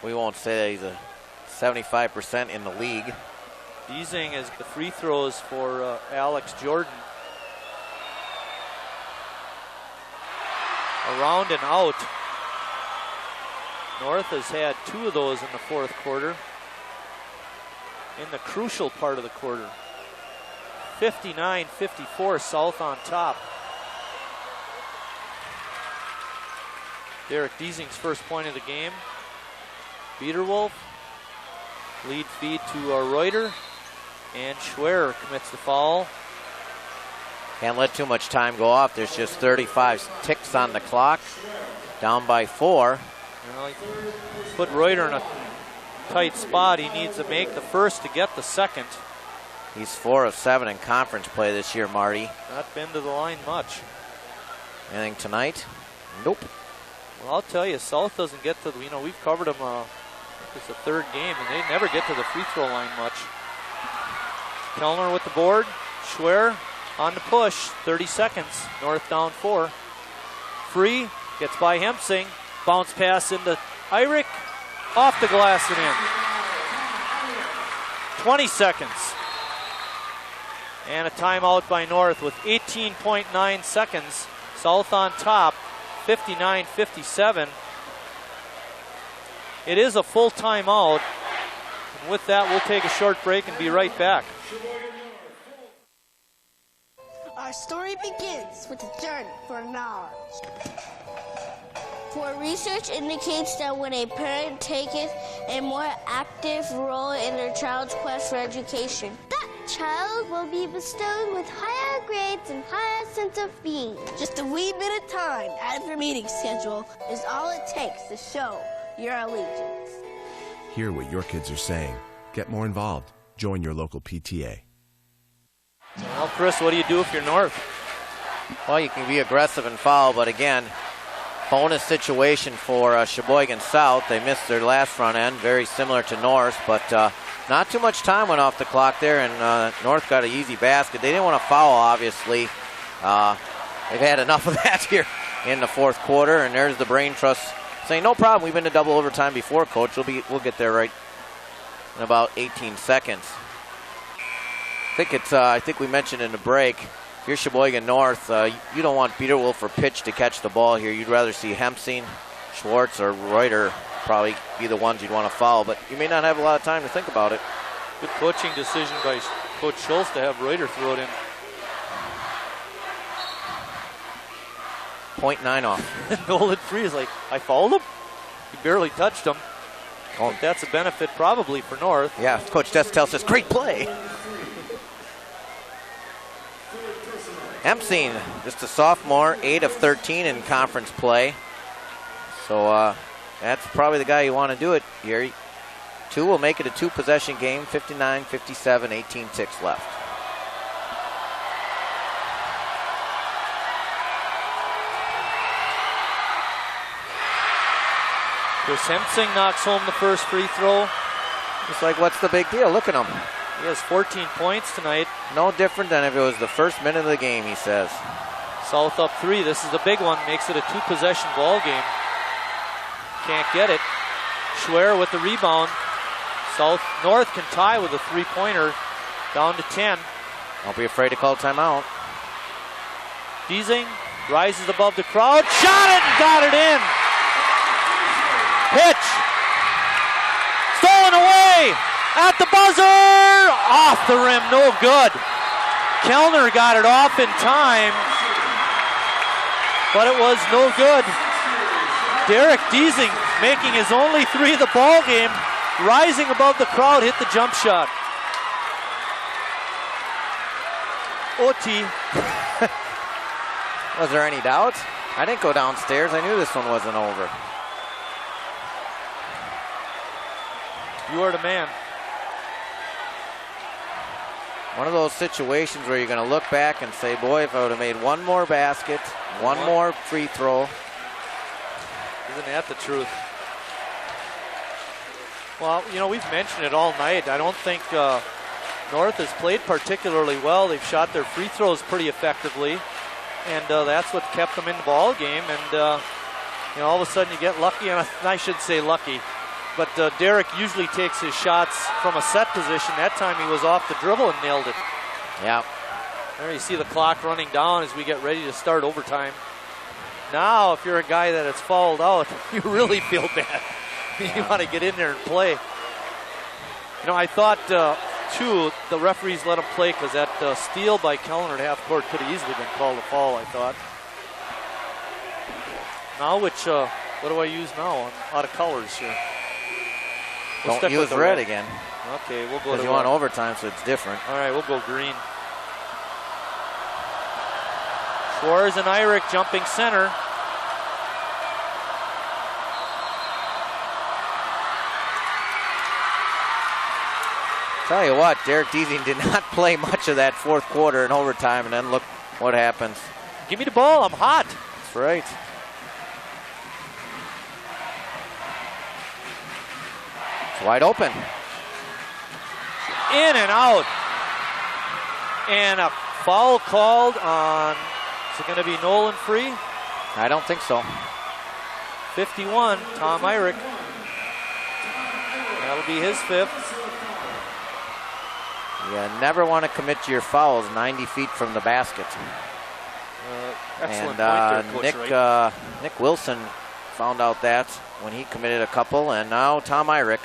We won't say that he's a 75% in the league. Deasing is the free throws for Alex Jordan. Around and out. North has had 2 of those in the fourth quarter. In the crucial part of the quarter. 59-54, South on top. Derek Deasing's first point of the game. Peterwolf. Lead feed to Reuter. And Schwer commits the foul. Can't let too much time go off. There's just 35 ticks on the clock. Down by 4. Well, he put Reuter in a tight spot. He needs to make the first to get the second. He's 4 of 7 in conference play this year, Marty. Not been to the line much. Anything tonight? Nope. Well, I'll tell you, South doesn't get to the, we've covered them, it's the third game, and they never get to the free throw line much. Kellner with the board. Schwer on the push. 30 seconds. North down 4. Free. Gets by Hempsing. Bounce pass into Eyrich. Off the glass and in. 20 seconds. And a timeout by North with 18.9 seconds. South on top, 59-57. It is a full timeout. And with that, we'll take a short break and be right back. Our story begins with a journey for knowledge. For research indicates that when a parent taketh a more active role in their child's quest for education, that child will be bestowed with higher grades and higher sense of being. Just a wee bit of time out of your meeting schedule is all it takes to show your allegiance. Hear what your kids are saying. Get more involved. Join your local PTA. Well, Chris, what do you do if you're North? Well, you can be aggressive and foul, but again, bonus situation for Sheboygan South. They missed their last front end, very similar to North, but not too much time went off the clock there, and North got an easy basket. They didn't want to foul, obviously. They've had enough of that here in the fourth quarter, and there's the Brain Trust saying, no problem, we've been to double overtime before, Coach. We'll get there right in about 18 seconds. I think we mentioned in the break, if you're Sheboygan North, you don't want Peter Wolf or Pitch to catch the ball here. You'd rather see Hempsing, Schwartz, or Reuter probably be the ones you'd want to foul, but you may not have a lot of time to think about it. Good coaching decision by Coach Schultz to have Reuter throw it in. 0.9 off. Nolan Free is like, I fouled him? He barely touched him. Oh, that's a benefit probably for North. Yeah, Coach Destel says, great play. Hempsing, just a sophomore, 8 of 13 in conference play. So that's probably the guy you want to do it here. 2 will make it a 2-possession game, 59-57, 18 ticks left. Chris Hempsing knocks home the first free throw. It's like, what's the big deal? Look at him. He has 14 points tonight. No different than if it was the first minute of the game, he says. South up 3. This is the big one. Makes it a 2-possession ball game. Can't get it. Schwer with the rebound. North can tie with a 3-pointer. Down to 10. Don't be afraid to call timeout. Deasing rises above the crowd. Shot it and got it in. Pitch. Stolen away. At the buzzer. Off the rim. No good. Kellner got it off in time. But it was no good. Derek Deasing making his only 3 of the ball game. Rising above the crowd. Hit the jump shot. OT. Was there any doubt? I didn't go downstairs. I knew this one wasn't over. You are the man. One of those situations where you're going to look back and say, boy, if I would have made one more basket, one more free throw. Isn't that the truth? Well, we've mentioned it all night. I don't think North has played particularly well. They've shot their free throws pretty effectively, and that's what kept them in the ball game. And all of a sudden you get lucky, and I should say lucky. But Derek usually takes his shots from a set position. That time he was off the dribble and nailed it. Yeah. There you see the clock running down as we get ready to start overtime. Now, if you're a guy that has fouled out, you really feel bad. You want to get in there and play. I thought, too, the referees let him play because that steal by Kellner at half court could have easily been called a foul, I thought. Now, what do I use now? I'm out of colors here. Don't use red again. Okay, we'll go Because to you want overtime, so it's different. All right, we'll go green. Schwartz and Eyrich jumping center. Tell you what, Derek Deasing did not play much of that fourth quarter in overtime, and then look what happens. Give me the ball, I'm hot. That's right. It's wide open. In and out. And a foul called on, is it going to be Nolan Free? I don't think so. 51, Tom Eyrich. That'll be his 5th. You never want to commit to your fouls 90 feet from the basket. Excellent and point there, Coach Wright. Nick Wilson found out that when he committed a couple, and now Tom Eyrich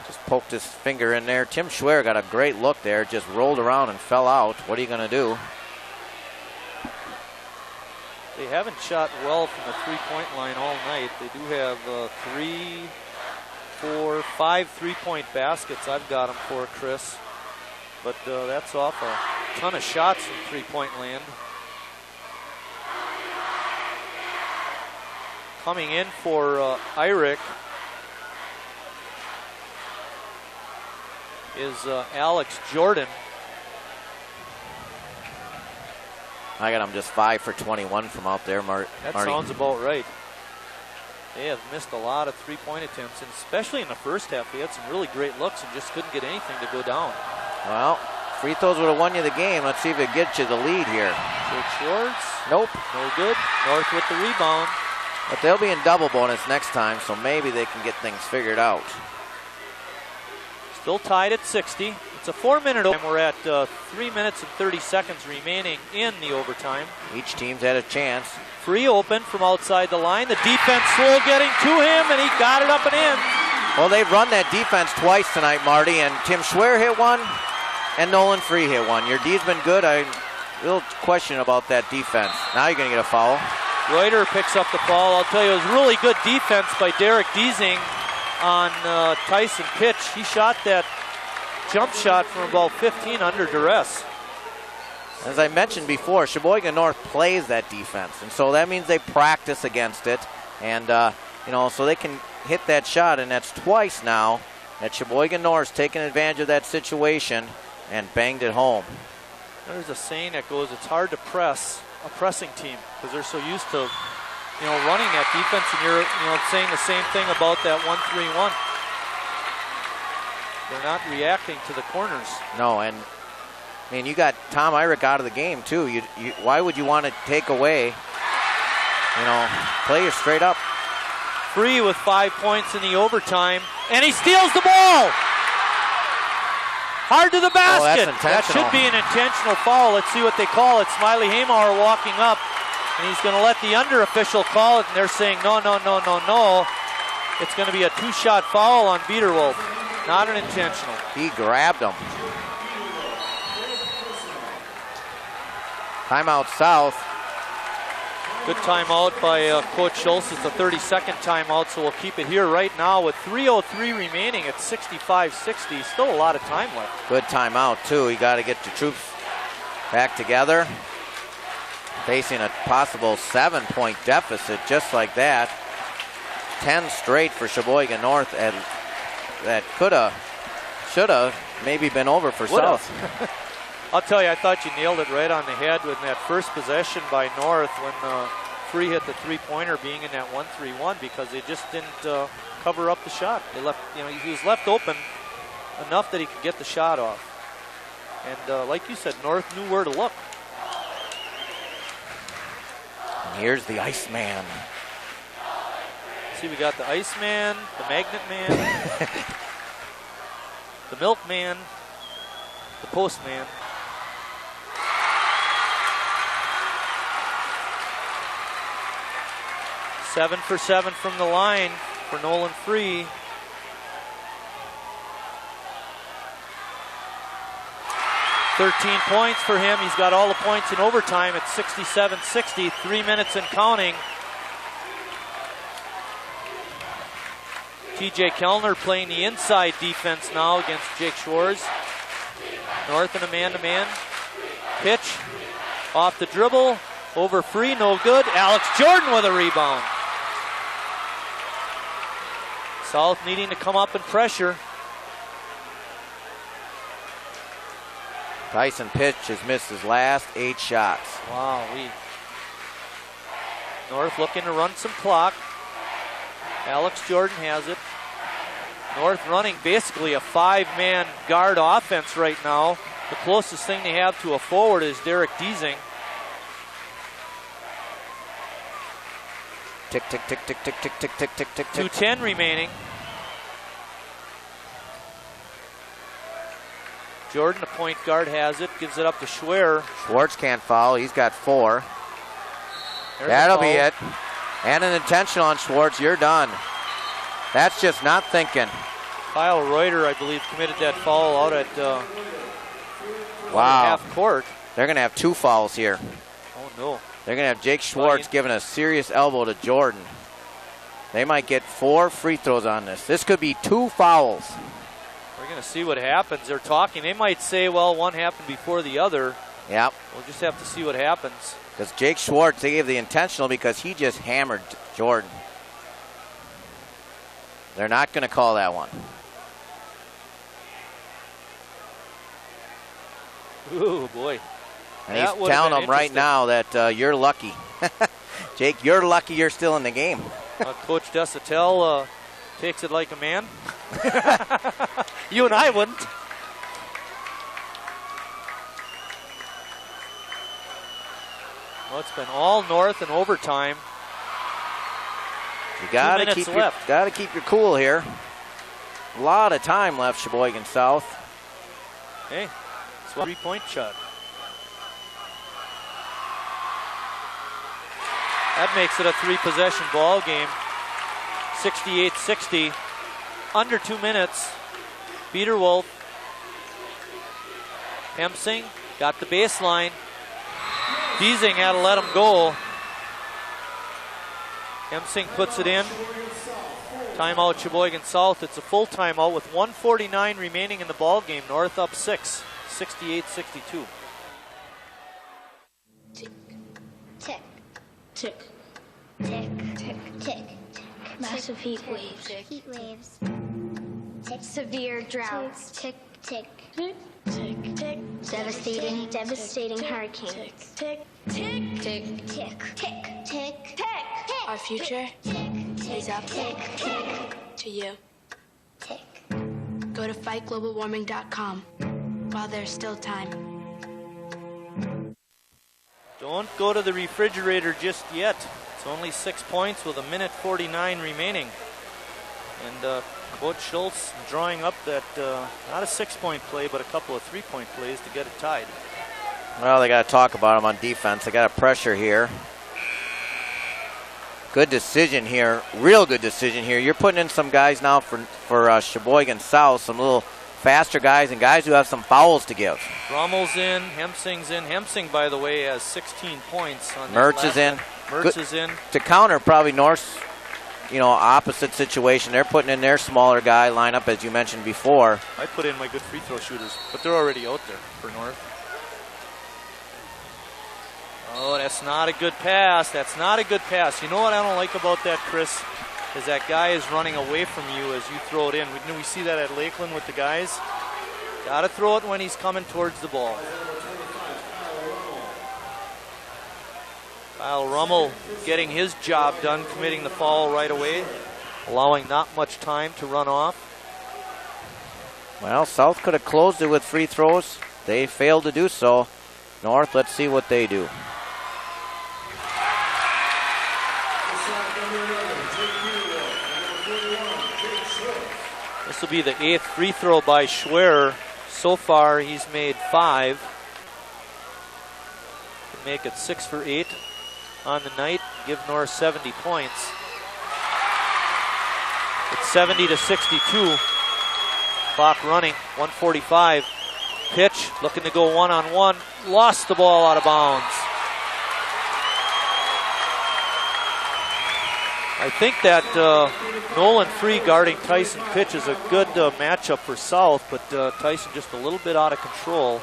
just poked his finger in there. Tim Schwer got a great look there, just rolled around and fell out. What are you going to do? They haven't shot well from the three-point line all night. They do have 3, 4, 5 three-point baskets I've got them for, Chris. But that's off a ton of shots from three-point land. Coming in for Eyrich is Alex Jordan. I got him just 5 for 21 from out there, Marty. That sounds about right. They have missed a lot of three-point attempts, and especially in the first half, they had some really great looks and just couldn't get anything to go down. Well, free throws would have won you the game. Let's see if it gets you the lead here. Jake Schwartz. Nope. No good. North with the rebound. But they'll be in double bonus next time, so maybe they can get things figured out. Still tied at 60. It's a 4-minute overtime. We're at 3 minutes and 30 seconds remaining in the overtime. Each team's had a chance. Free open from outside the line. The defense slow getting to him, and he got it up and in. Well, they've run that defense twice tonight, Marty, and Tim Schwer hit one, and Nolan Free hit one. Your D's been good. I'm a little question about that defense. Now you're going to get a foul. Reuter picks up the ball. I'll tell you, it was really good defense by Derek Deasing on Tyson Pitch. He shot that jump shot from about 15 under duress. As I mentioned before, Sheboygan North plays that defense, and so that means they practice against it, and so they can hit that shot, and that's twice now that Sheboygan North's taken advantage of that situation and banged it home. There's a saying that goes, it's hard to press a pressing team because they're so used to, running that defense, and you're, saying the same thing about that 1-3-1. They're not reacting to the corners. No, and you got Tom Eyrich out of the game too. Why would you want to take away? Play you straight up. Free with 5 points in the overtime, and he steals the ball. Hard to the basket. That should be an intentional foul. Let's see what they call it. Smiley Haymauer walking up, and he's going to let the under official call it, and they're saying no. It's going to be a 2-shot foul on Biederwolf. Not an intentional. He grabbed him. Timeout South. Good timeout by Coach Schultz. It's a 30-second timeout, so we'll keep it here right now with 3:03 remaining at 65-60. Still a lot of time left. Good timeout, too. You got to get the troops back together. Facing a possible 7-point deficit just like that. 10 straight for Sheboygan North, and that coulda, shoulda, maybe been over for South. I'll tell you, I thought you nailed it right on the head with that first possession by North when Free hit the three-pointer, being in that 1-3-1, because they just didn't cover up the shot. They left, he was left open enough that he could get the shot off. And like you said, North knew where to look. And here's the Iceman. See, we got the Iceman, the Magnet Man, the Milkman, the Postman. Seven for 7 from the line for Nolan Free. $13 points for him. He's got all the points in overtime at 67-60, 3 minutes and counting. TJ Kellner playing the inside defense now against Jake Schwartz. North in a man-to-man. Pitch off the dribble. Over free, no good. Alex Jordan with a rebound. South needing to come up and pressure. Tyson Pitch has missed his last 8 shots. Wow, North looking to run some clock. Alex Jordan has it. North running basically a 5-man guard offense right now. The closest thing they have to a forward is Derek Deasing. Tick, tick, tick, tick, tick, tick, tick, tick, tick, tick, tick. 2:10 remaining. Jordan, the point guard, has it. Gives it up to Schwer. Schwartz can't foul. He's got 4. There's That'll be it. And an intentional on Schwartz. You're done. That's just not thinking. Kyle Reuter, I believe, committed that foul out at wow. half court. They're going to have 2 fouls here. Oh, no. They're going to have Jake Schwartz giving a serious elbow to Jordan. They might get 4 free throws on this. This could be 2 fouls. We're going to see what happens. They're talking. They might say, well, one happened before the other. Yep. We'll just have to see what happens. Because Jake Schwartz, they gave the intentional because he just hammered Jordan. They're not going to call that one. Ooh, boy. And he's telling them right now that you're lucky. Jake, you're lucky you're still in the game. Coach Desatel takes it like a man. You and I wouldn't. Well, it's been all North in overtime. You gotta keep your cool here. A lot of time left, Sheboygan South. Hey, it's a 3-point shot. That makes it a 3-possession ball game. 68-60. Under 2 minutes. Peter Wolf. Hemsing got the baseline. Deasing had to let him go. Hemsing puts it in. Timeout Sheboygan South. It's a full timeout with 1:49 remaining in the ball game. North up 6, 68-62. Tick, tick, tick, tick, tick, tick. Massive heat waves. Heat waves. Tick. Severe droughts. Tick, tick, tick, tick, tick. Devastating hurricanes. Tick, tick, tick, tick, tick, tick, tick. Our future is up to you. Tick. Go to fightglobalwarming.com while there's still time. Don't go to the refrigerator just yet. It's only 6 points with 1:49 remaining. And Coach Schultz drawing up that, not a 6-point play, but a couple of 3-point plays to get it tied. Well, they got to talk about him on defense. They got a pressure here. Good decision here. Real good decision here. You're putting in some guys now for Sheboygan South, some little faster guys and guys who have some fouls to give. Rommel's in, Hemsing's in. Hemsing, by the way, has 16 points. On Mertz is in. Mertz is in. To counter probably North's, opposite situation. They're putting in their smaller guy lineup, as you mentioned before. I put in my good free throw shooters, but they're already out there for North. Oh, that's not a good pass. That's not a good pass. You know what I don't like about that, Chris, is that guy is running away from you as you throw it in. We see that at Lakeland with the guys. Got to throw it when he's coming towards the ball. Kyle Rummel getting his job done, committing the foul right away, allowing not much time to run off. Well, South could have closed it with free throws. They failed to do so. North, let's see what they do. This will be the 8th free throw by Schwer. So far, he's made 5. Can make it 6 for 8 on the night. Give North 70 points. It's 70-62. Clock running. 1:45. Pitch, looking to go one-on-one. Lost the ball out of bounds. I think that Nolan Free guarding Tyson Pitch is a good matchup for South, but Tyson just a little bit out of control.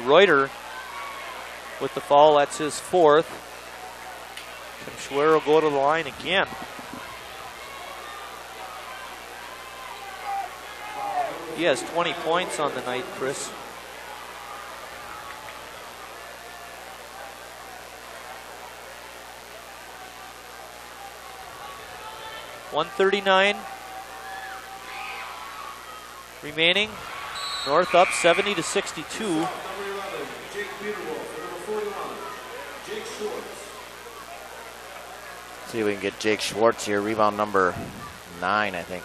Reuter with the foul. That's his fourth. Can Schwer go to the line again? He has 20 points on the night, Chris. .139 remaining. North up 70-62. See if we can get Jake Schwartz here. Rebound number 9, I think.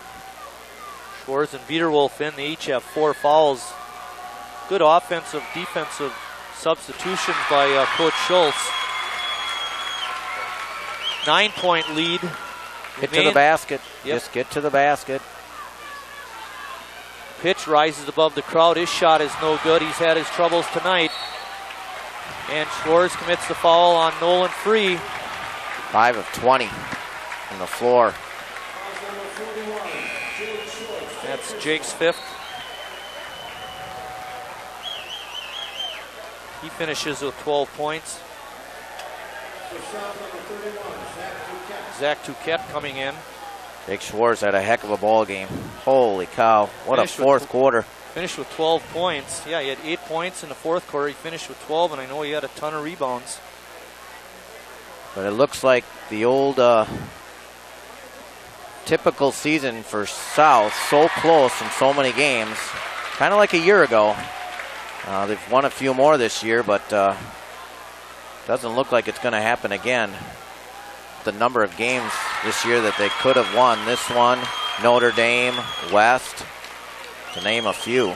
Schwartz and Biederwolf in. They each have 4 fouls. Good offensive, defensive substitutions by Coach Schultz. 9-point lead. Get to the basket. Yep. Just get to the basket. Pitch rises above the crowd. His shot is no good. He's had his troubles tonight. And Schwartz commits the foul on Nolan Free. 5 of 20 on the floor. That's Jake's 5th. He finishes with 12 points. Zach Touquette coming in. Jake Schwartz had a heck of a ball game. Holy cow. What a fourth quarter. Finished with 12 points. Yeah, he had 8 points in the fourth quarter. He finished with 12, and I know he had a ton of rebounds. But it looks like the old typical season for South, so close in so many games. Kind of like a year ago. They've won a few more this year, but doesn't look like it's going to happen again. The number of games this year that they could have won. This one, Notre Dame, West, to name a few.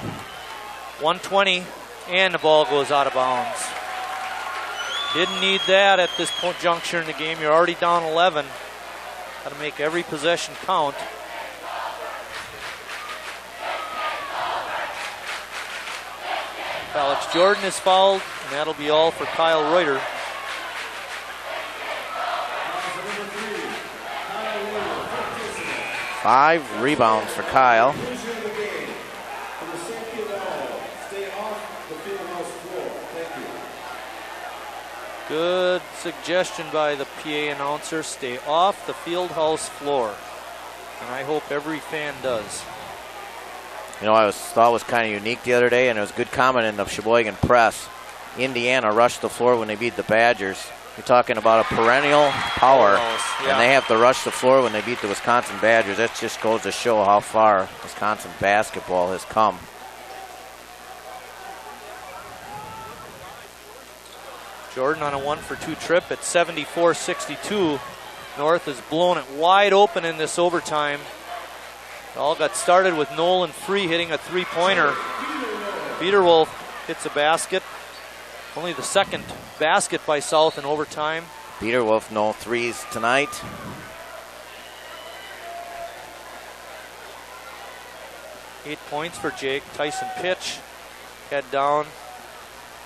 120, and the ball goes out of bounds. Didn't need that at this point juncture in the game. You're already down 11. Got to make every possession count. Alex Jordan is fouled, and that'll be all for Kyle Reuter. Five rebounds for Kyle. Good suggestion by the PA announcer. Stay off the field house floor. And I hope every fan does. You know, I thought it was kind of unique the other day, and it was a good comment in the Sheboygan Press. Indiana rushed the floor when they beat the Badgers. You're talking about a perennial power, and they have to rush the floor when they beat the Wisconsin Badgers. That just goes to show how far Wisconsin basketball has come. Jordan on a 1-for-2 trip at 74-62. North has blown it wide open in this overtime. It all got started with Nolan Free hitting a three-pointer. Biederwolf hits a basket. Only the second basket by South in overtime. Biederwolf, no threes tonight. Eight points for Jake. Tyson Pitch, head down.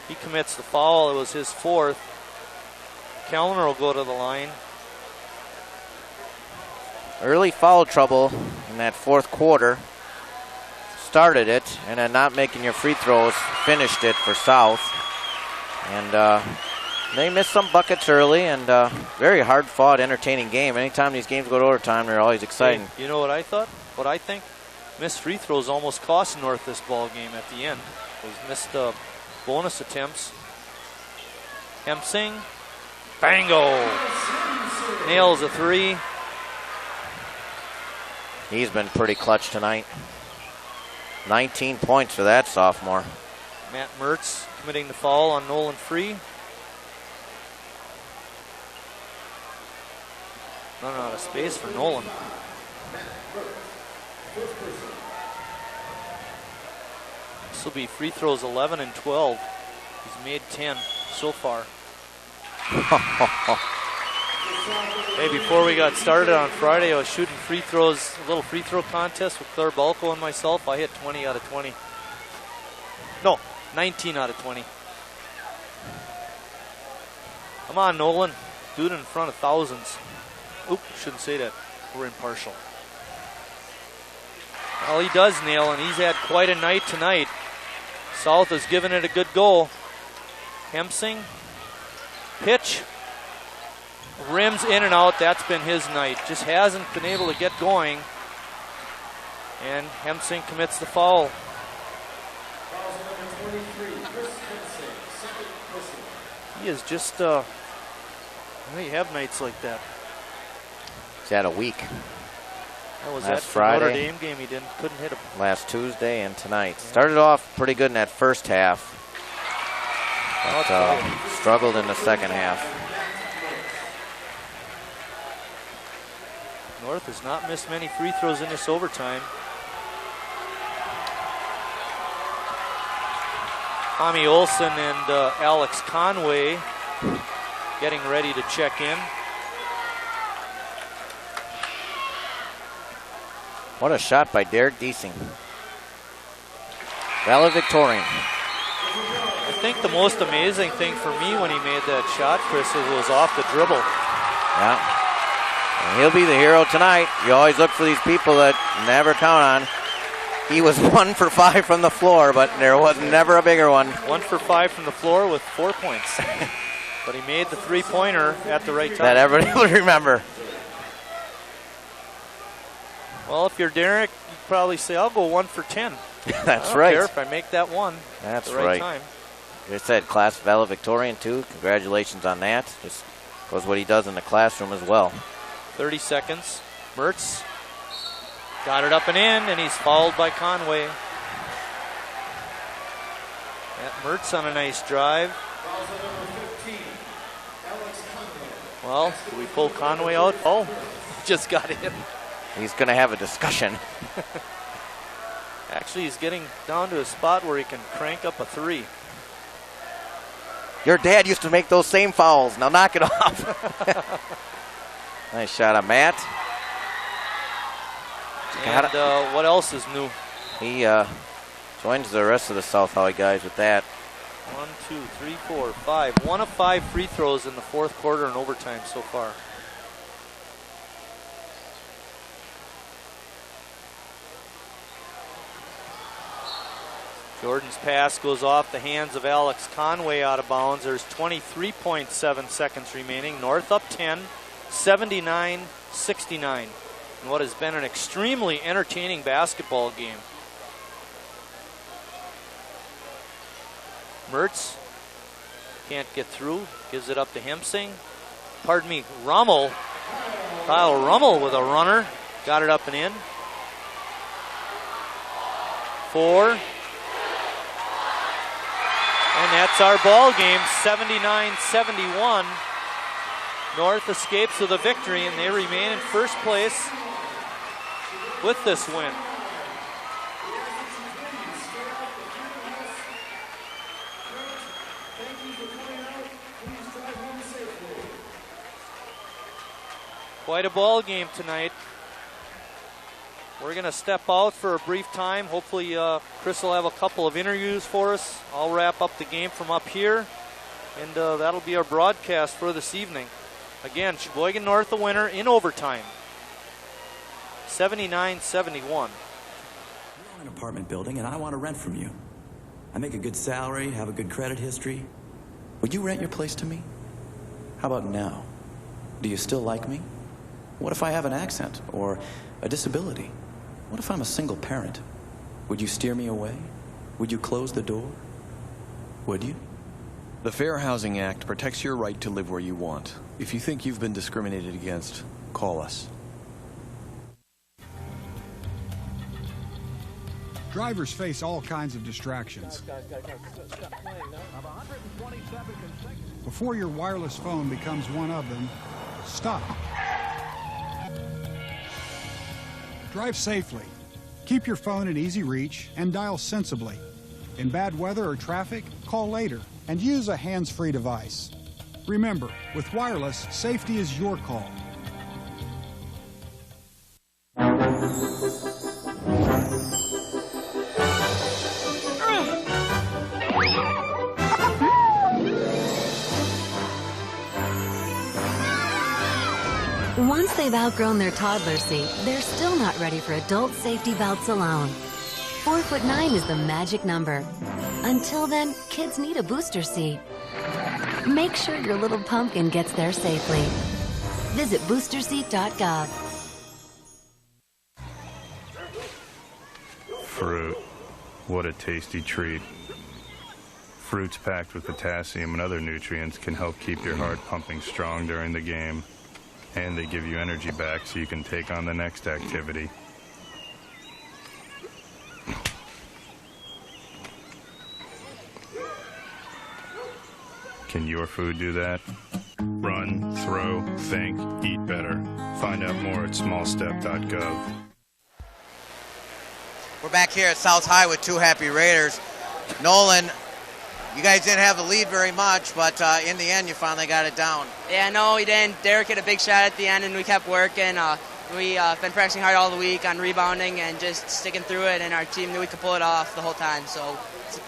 He commits the foul. It was his fourth. Kellner will go to the line. Early foul trouble in that fourth quarter. Started it, and then not making your free throws, finished it for South. And they missed some buckets early, and very hard-fought, entertaining game. Anytime these games go to overtime, they're always exciting. Hey, you know what I thought? What I think? Missed free throws almost cost North this ball game at the end. Those missed bonus attempts. Hemsing, bango! Nails a three. He's been pretty clutch tonight. 19 points for that sophomore. Matt Mertz committing the foul on Nolan Free. Running out of space for Nolan. This will be free throws 11 and 12. He's made 10 so far. Hey, before we got started on Friday, I was shooting free throws, a little free throw contest with Claire Balco and myself. I hit 20 out of 20. No, 19 out of 20. Come on, Nolan. Do it in front of thousands. Oop, shouldn't say that. We're impartial. Well, he does nail, and he's had quite a night tonight. South has given it a good go. Hemsing. Pitch. Rims in and out. That's been his night. Just hasn't been able to get going. And Hemsing commits the foul. He is just, you have nights like that. He's had a week. That was last that Friday, Notre Dame game. He couldn't hit him. Last Tuesday and tonight. Started off pretty good in that first half. But, struggled in the second half. North has not missed many free throws in this overtime. Tommy Olson and Alex Conway getting ready to check in. What a shot by Derek Deasing. Valedictorian. I think the most amazing thing for me when he made that shot, Chris, was off the dribble. Yeah. And he'll be the hero tonight. You always look for these people that never count on. He was 1 for 5 from the floor, but there was never a bigger one. 1 for 5 from the floor with 4 points. But he made the three-pointer at the right time. That everybody would remember. Well, if you're Derek, you'd probably say, I'll go 1 for 10. That's I don't right. care if I make that one. That's at the right time. Like I said, class valedictorian too. Congratulations on that. Just goes what he does in the classroom as well. 30 seconds. Mertz got it up and in, and he's fouled by Conway. Matt Mertz on a nice drive. Well, do we pull Conway out? Oh, just got in. He's going to have a discussion. Actually, he's getting down to a spot where he can crank up a 3. Your dad used to make those same fouls. Now knock it off. Nice shot of Matt. And what else is new? He joins the rest of the South Hawley guys with that. 1, 2, 3, 4, 5. 1 of 5 free throws in the fourth quarter and overtime so far. Jordan's pass goes off the hands of Alex Conway out of bounds. There's 23.7 seconds remaining. North up 10, 79-69. In what has been an extremely entertaining basketball game. Mertz can't get through. Gives it up to Hemsing. Pardon me, Rummel. Kyle Rummel with a runner. Got it up and in. 4. And that's our ball game, 79-71. North escapes with a victory, and they remain in first place with this win. Quite a ball game tonight. We're going to step out for a brief time. Hopefully Chris will have a couple of interviews for us. I'll wrap up the game from up here, and that'll be our broadcast for this evening. Again, Sheboygan North the winner in overtime, 79-71. We're in an apartment building, and I want to rent from you. I make a good salary, have a good credit history. Would you rent your place to me? How about now? Do you still like me? What if I have an accent or a disability? What if I'm a single parent? Would you steer me away? Would you close the door? Would you? The Fair Housing Act protects your right to live where you want. If you think you've been discriminated against, call us. Drivers face all kinds of distractions. Before your wireless phone becomes one of them, stop. Drive safely. Keep your phone in easy reach and dial sensibly. In bad weather or traffic, call later and use a hands-free device. Remember, with wireless, safety is your call. Once they've outgrown their toddler seat, they're still not ready for adult safety belts alone. 4'9" is the magic number. Until then, kids need a booster seat. Make sure your little pumpkin gets there safely. Visit boosterseat.gov. Fruit. What a tasty treat. Fruits packed with potassium and other nutrients can help keep your heart pumping strong during the game. And they give you energy back so you can take on the next activity. Can your food do that? Run, throw, think, eat better. Find out more at smallstep.gov. We're back here at South High with two happy Raiders. Nolan, you guys didn't have the lead very much, but in the end, you finally got it down. Yeah, no, we didn't. Derek hit a big shot at the end, and we kept working. We've been practicing hard all the week on rebounding and just sticking through it, and our team knew we could pull it off the whole time. So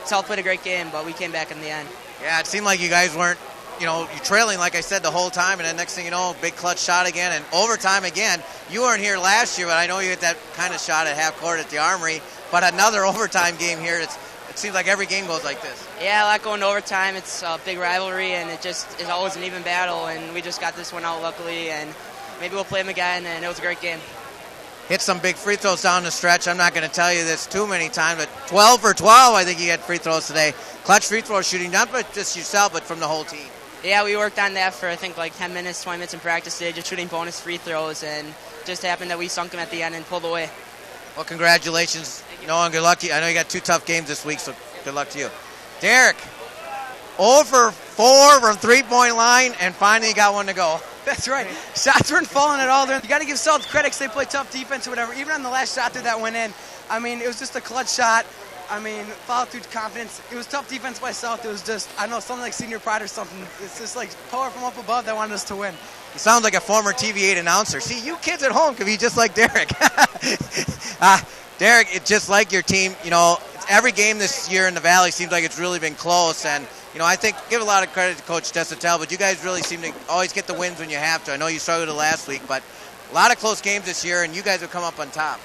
South played a great game, but we came back in the end. Yeah, it seemed like you guys weren't, you trailing, like I said, the whole time, and then next thing you know, big clutch shot again, and overtime again. You weren't here last year, but I know you hit that kind of shot at half court at the Armory, but another overtime game here. It seems like every game goes like this. Yeah, a lot going to overtime. It's a big rivalry, and it just is always an even battle, and we just got this one out luckily, and maybe we'll play them again, and it was a great game. Hit some big free throws down the stretch. I'm not going to tell you this too many times, but 12 for 12, I think you had free throws today. Clutch free throw shooting, not just yourself, but from the whole team. Yeah, we worked on that for, I think, like 10 minutes, 20 minutes in practice today, just shooting bonus free throws, and just happened that we sunk them at the end and pulled away. Well, congratulations, and good luck to you. I know you got 2 tough games this week, so good luck to you. Derek, 0 for 4 from three-point line, and finally you got one to go. That's right. Shots weren't falling at all. You got to give South credit because they play tough defense or whatever. Even on the last shot there that went in, I mean, it was just a clutch shot. I mean, followed through confidence. It was tough defense by South. It was just, I don't know, something like senior pride or something. It's just like power from up above that wanted us to win. You sound like a former TV8 announcer. See, you kids at home could be just like Derek. Derek, it's just like your team. Every game this year in the Valley seems like it's really been close. And, I think give a lot of credit to Coach Desatel, but you guys really seem to always get the wins when you have to. I know you struggled last week, but a lot of close games this year, and you guys have come up on top.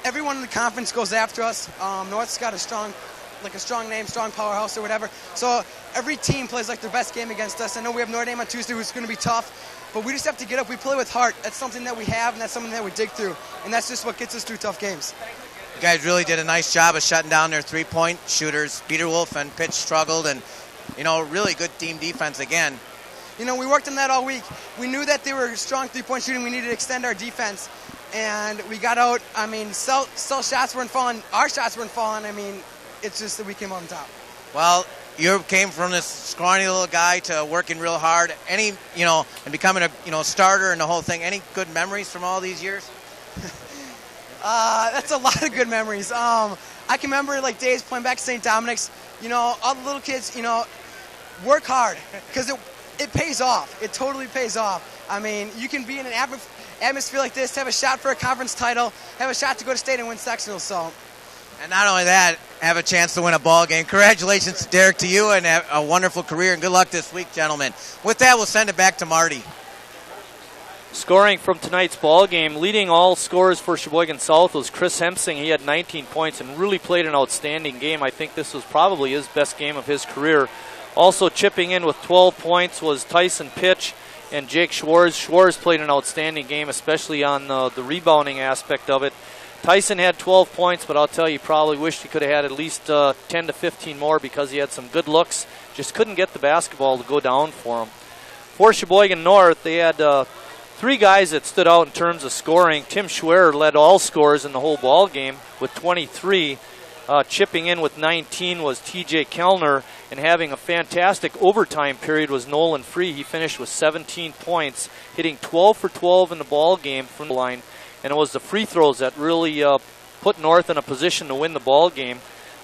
Everyone in the conference goes after us. North's got a strong name, strong powerhouse or whatever. So every team plays like their best game against us. I know we have Notre Dame on Tuesday, who's going to be tough, but we just have to get up. We play with heart. That's something that we have, and that's something that we dig through, and that's just what gets us through tough games. You guys really did a nice job of shutting down their three-point shooters. Peter Wolf and Pitch struggled, and, really good team defense again. We worked on that all week. We knew that they were strong three-point shooting. We needed to extend our defense. And we got out. I mean, South shots weren't falling. Our shots weren't falling. I mean, it's just that we came on top. Well, you came from this scrawny little guy to working real hard. And becoming a starter and the whole thing. Any good memories from all these years? That's a lot of good memories. I can remember days playing back at St. Dominic's. All the little kids. Work hard because it pays off. It totally pays off. I mean, you can be in an atmosphere like this, have a shot for a conference title, have a shot to go to state and win sectionals. So, and not only that, have a chance to win a ball game. Congratulations, Derek, to you, and have a wonderful career, and good luck this week, gentlemen. With that, we'll send it back to Marty. Scoring from tonight's ball game, leading all scorers for Sheboygan South was Chris Hemsing. He had 19 points and really played an outstanding game. I think this was probably his best game of his career. Also chipping in with 12 points was Tyson Pitch and Jake Schwartz. Schwartz played an outstanding game, especially on the rebounding aspect of it. Tyson had 12 points, but I'll tell you, probably wished he could have had at least 10 to 15 more because he had some good looks. Just couldn't get the basketball to go down for him. For Sheboygan North, they had 3 guys that stood out in terms of scoring. Tim Schwerer led all scorers in the whole ball game with 23. Chipping in with 19 was T.J. Kellner, and having a fantastic overtime period was Nolan Free. He finished with 17 points, hitting 12 for 12 in the ball game from the line, and it was the free throws that really put North in a position to win the ball game.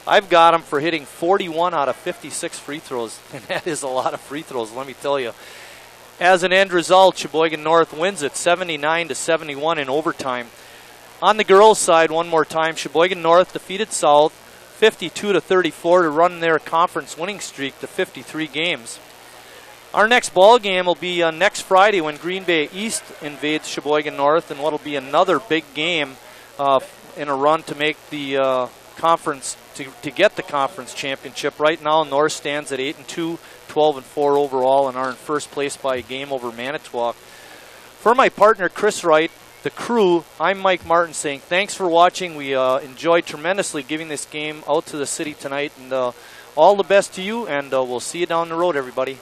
I've got him for hitting 41 out of 56 free throws, and that is a lot of free throws, let me tell you. As an end result, Sheboygan North wins it 79-71 in overtime. On the girls' side, one more time, Sheboygan North defeated South 52-34 to run their conference winning streak to 53 games. Our next ball game will be next Friday when Green Bay East invades Sheboygan North, and what'll be another big game in a run to make the conference, to get the conference championship. Right now, North stands at 8-2, 12-4 overall, and are in first place by a game over Manitowoc. For my partner Chris Wright, the crew, I'm Mike Martin saying thanks for watching. We enjoyed tremendously giving this game out to the city tonight, and all the best to you, and we'll see you down the road, everybody.